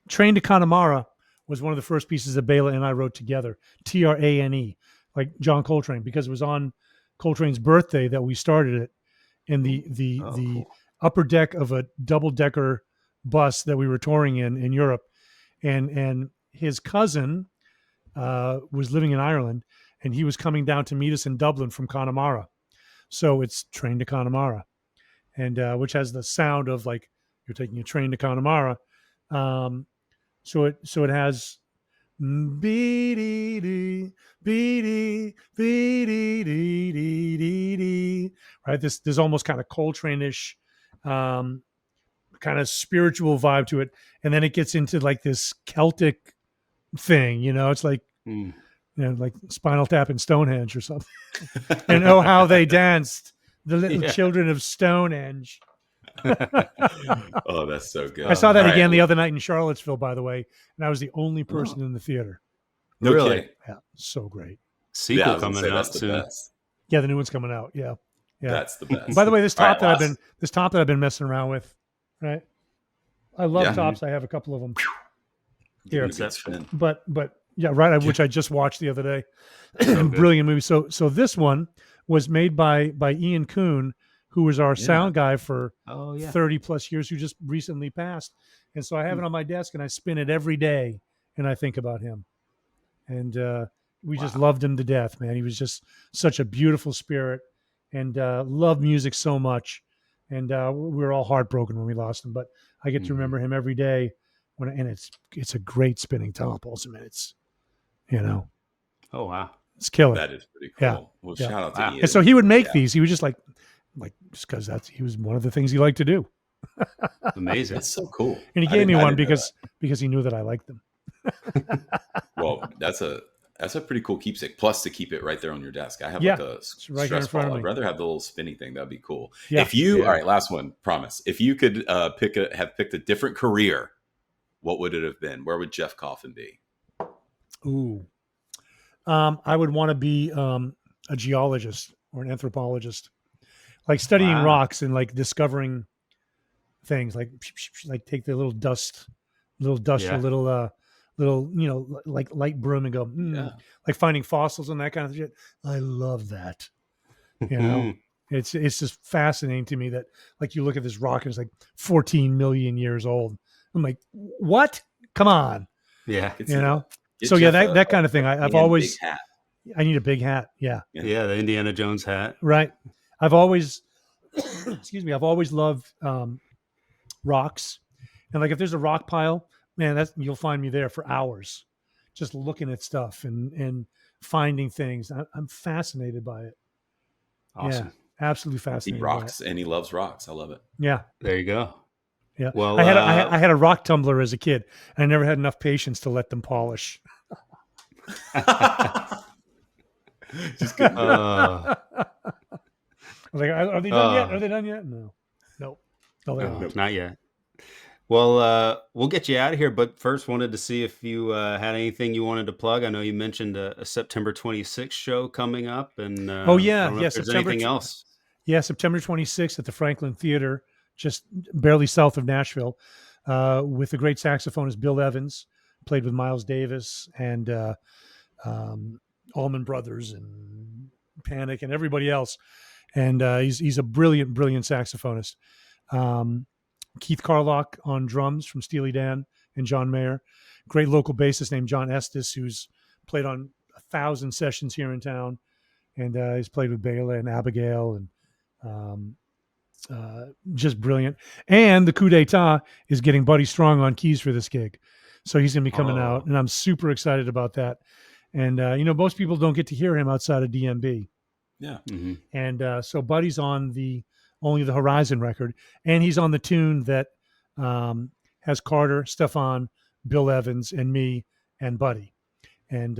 Train to Connemara was one of the first pieces that Bela and I wrote together. Trane, like John Coltrane, because it was on Coltrane's birthday that we started it in the cool. upper deck of a double-decker bus that we were touring in Europe. And his cousin was living in Ireland, and he was coming down to meet us in Dublin from Connemara. So it's Train to Connemara, and which has the sound of like you're taking a train to Connemara. So it has right. There's almost kind of Coltrane-ish, kind of spiritual vibe to it, and then it gets into like this Celtic thing. It's like like Spinal Tap and Stonehenge or something. And oh, how they danced, the little children of Stonehenge. Oh, that's so good. I saw that again the other night in Charlottesville, by the way, and I was the only person in the theater. No kidding. Yeah, so great. Sequel coming out soon. Yeah, the new one's coming out. Yeah. That's the best. By the way, this top that I've been messing around with, right? I love tops. I have a couple of them here. But yeah, right. Which I just watched the other day. Brilliant movie. So this one was made by Ian Kuhn, who was our sound guy for 30 plus years, who just recently passed. And so I have it on my desk and I spin it every day and I think about him. And we just loved him to death, man. He was just such a beautiful spirit and loved music so much. And we were all heartbroken when we lost him, but I get to remember him every day. And it's a great spinning top also, man. It's, oh, wow. It's killer. That is pretty cool. Yeah. Well, shout out to Ian. And so he would make these. He was just like just because he was one of the things he liked to do. Amazing. That's so cool. And he gave me one because he knew that I liked them. Well, that's a That's a pretty cool keepsake. Plus, to keep it right there on your desk. I have Yeah, like a it's right here in stress front ball. of I'd me. rather have the little spinny thing. That'd be cool. Yeah. If you, Yeah. all right, last one, promise. If you could have picked a different career, what would it have been? Where would Jeff Coffin be? Ooh. I would want to be a geologist or an anthropologist, like studying Wow. rocks and like discovering things, like take the little dust, Yeah. a little, like light broom and go, Yeah. like finding fossils and that kind of shit. I love that. It's just fascinating to me that like you look at this rock and it's like 14 million years old. I'm like, what? Come on. Yeah. Get So Jeff that kind of thing. I've big always, hat. I need a big hat. Yeah. Yeah. The Indiana Jones hat. Right. I've always, excuse me. I've always loved rocks, and like if there's a rock pile, man, you'll find me there for hours, just looking at stuff and finding things. I'm fascinated by it. Awesome. Yeah, absolutely He fascinated. rocks and he loves rocks. I love it. Yeah. There you go. Yeah. Well, I had a rock tumbler as a kid. And I never had enough patience to let them polish. Just good. I was like, are they done yet? Are they done yet? No. Nope. No, they're not. Not yet. Well, we'll get you out of here, but first wanted to see if you had anything you wanted to plug. I know you mentioned a September 26th show coming up, and Oh, yeah. I don't know Yeah, if there's September anything else. Yeah, September 26th at the Franklin Theater, just barely south of Nashville, with the great saxophonist Bill Evans, played with Miles Davis and Allman Brothers and Panic and everybody else. And he's a brilliant, brilliant saxophonist. Keith Carlock on drums from Steely Dan and John Mayer. Great local bassist named John Estes, who's played on 1,000 sessions here in town. And he's played with Bela and Abigail and just brilliant. And the coup d'etat is getting Buddy Strong on keys for this gig. So he's going to be coming out, and I'm super excited about that. And, most people don't get to hear him outside of DMB. Yeah. Mm-hmm. And so Buddy's on Only the Horizon record, and he's on the tune that has Carter, Stefan, Bill Evans, and me and Buddy. And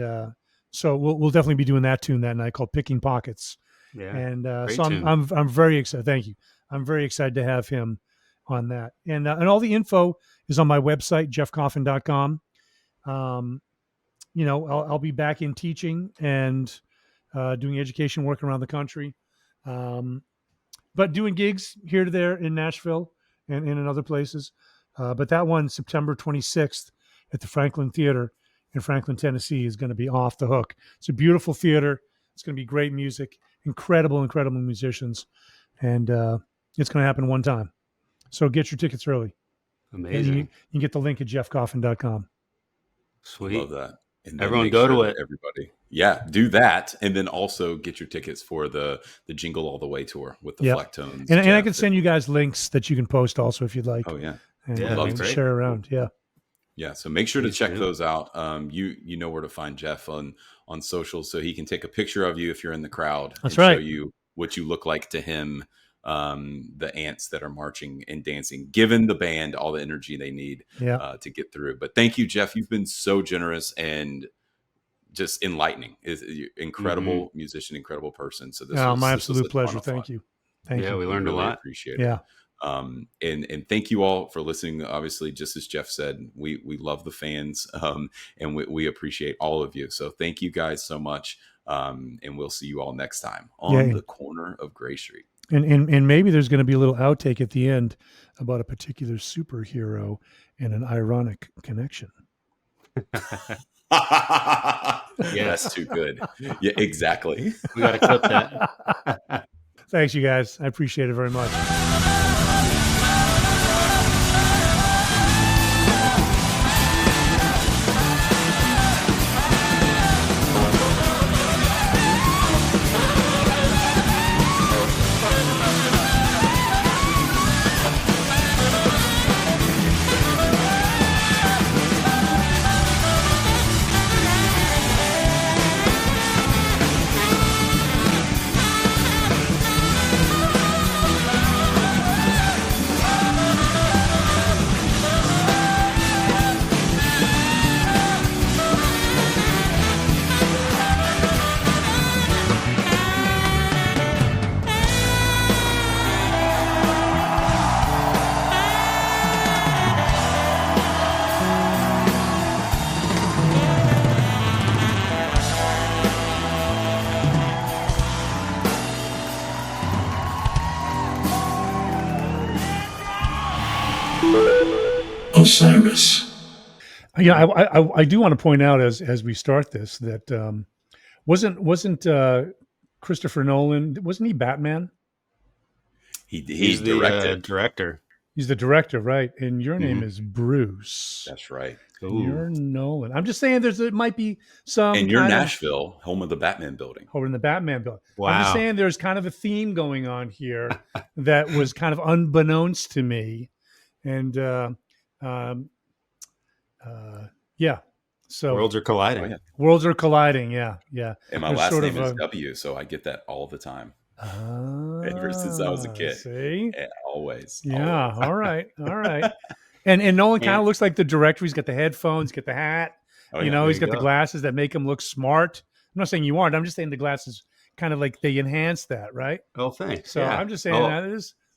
so we'll definitely be doing that tune that night called Picking Pockets. Yeah. And Great so tune. I'm very excited. Thank you. I'm very excited to have him on that. And all the info is on my website, jeffcoffin.com. I'll be back in teaching and doing education work around the country. But doing gigs here to there in Nashville and in other places. But that one, September 26th at the Franklin Theater in Franklin, Tennessee, is going to be off the hook. It's a beautiful theater. It's going to be great music, incredible musicians. And it's going to happen one time. So get your tickets early. Amazing. You can get the link at jeffcoffin.com. Sweet. Love that. And then Everyone make go to that it. Everybody. Yeah, do that. And then also get your tickets for the Jingle All the Way tour with the Yep. Flecktones. And I Jeff. can send you guys links that you can post also if you'd like. Oh, yeah. And, Yeah, that'd be and great. share around. Yeah. Yeah, so make sure to Please check do. those out. You know where to find Jeff on socials, so he can take a picture of you if you're in the crowd. That's and right. Show you what you look like to him, the ants that are marching and dancing, giving the band all the energy they need Yeah. to get through. But thank you, Jeff. You've been so generous and just enlightening. Is incredible musician, incredible person. So this was, my this was absolute a ton pleasure. of fun. Thank you. Thank Yeah, you. we learned a really lot. appreciate it. Yeah. And thank you all for listening. Obviously, just as Jeff said, we love the fans, and we appreciate all of you. So thank you guys so much. And we'll see you all next time on the corner of Gray Street. And maybe there's going to be a little outtake at the end about a particular superhero and an ironic connection. Yeah, that's too good. Yeah, exactly. We got to clip that. Thanks, you guys. I appreciate it very much. Osiris. Yeah, I do want to point out as we start this that wasn't Christopher Nolan, wasn't he Batman? He He's the directed. director. He's the director, right? And your name Mhm. is Bruce. That's right. And you're Nolan. I'm just saying it might be some And you're kind of Nashville, home of the Batman building. over in the Batman building. Wow. I'm just saying there's kind of a theme going on here that was kind of unbeknownst to me. And yeah. So Worlds are colliding. Oh, yeah. worlds are colliding. Yeah. Yeah. And my There's last sort name of is a- W, so I get that all the time. Ever since I was a kid. See? Yeah, always. Yeah. Always. All right. All right. And Nolan kind Yeah. of looks like the director. He's got the headphones, got the hat. Oh, You yeah. know, there he's you got the go. glasses that make him look smart. I'm not saying you aren't. I'm just saying the glasses kind of like they enhance that, right? Oh, thanks. So yeah. I'm just saying that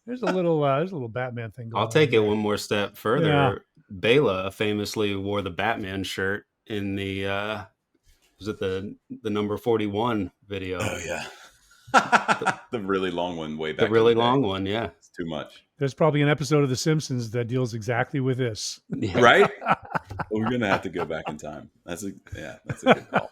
there's a little Batman thing going I'll on. take it one more step further. Yeah. Bela famously wore the Batman shirt in the was it the number 41 video? Oh, yeah. The really long one way back. The in really day. long one, yeah. It's too much. There's probably an episode of The Simpsons that deals exactly with this. Yeah. Right? We're going to have to go back in time. That's a good call.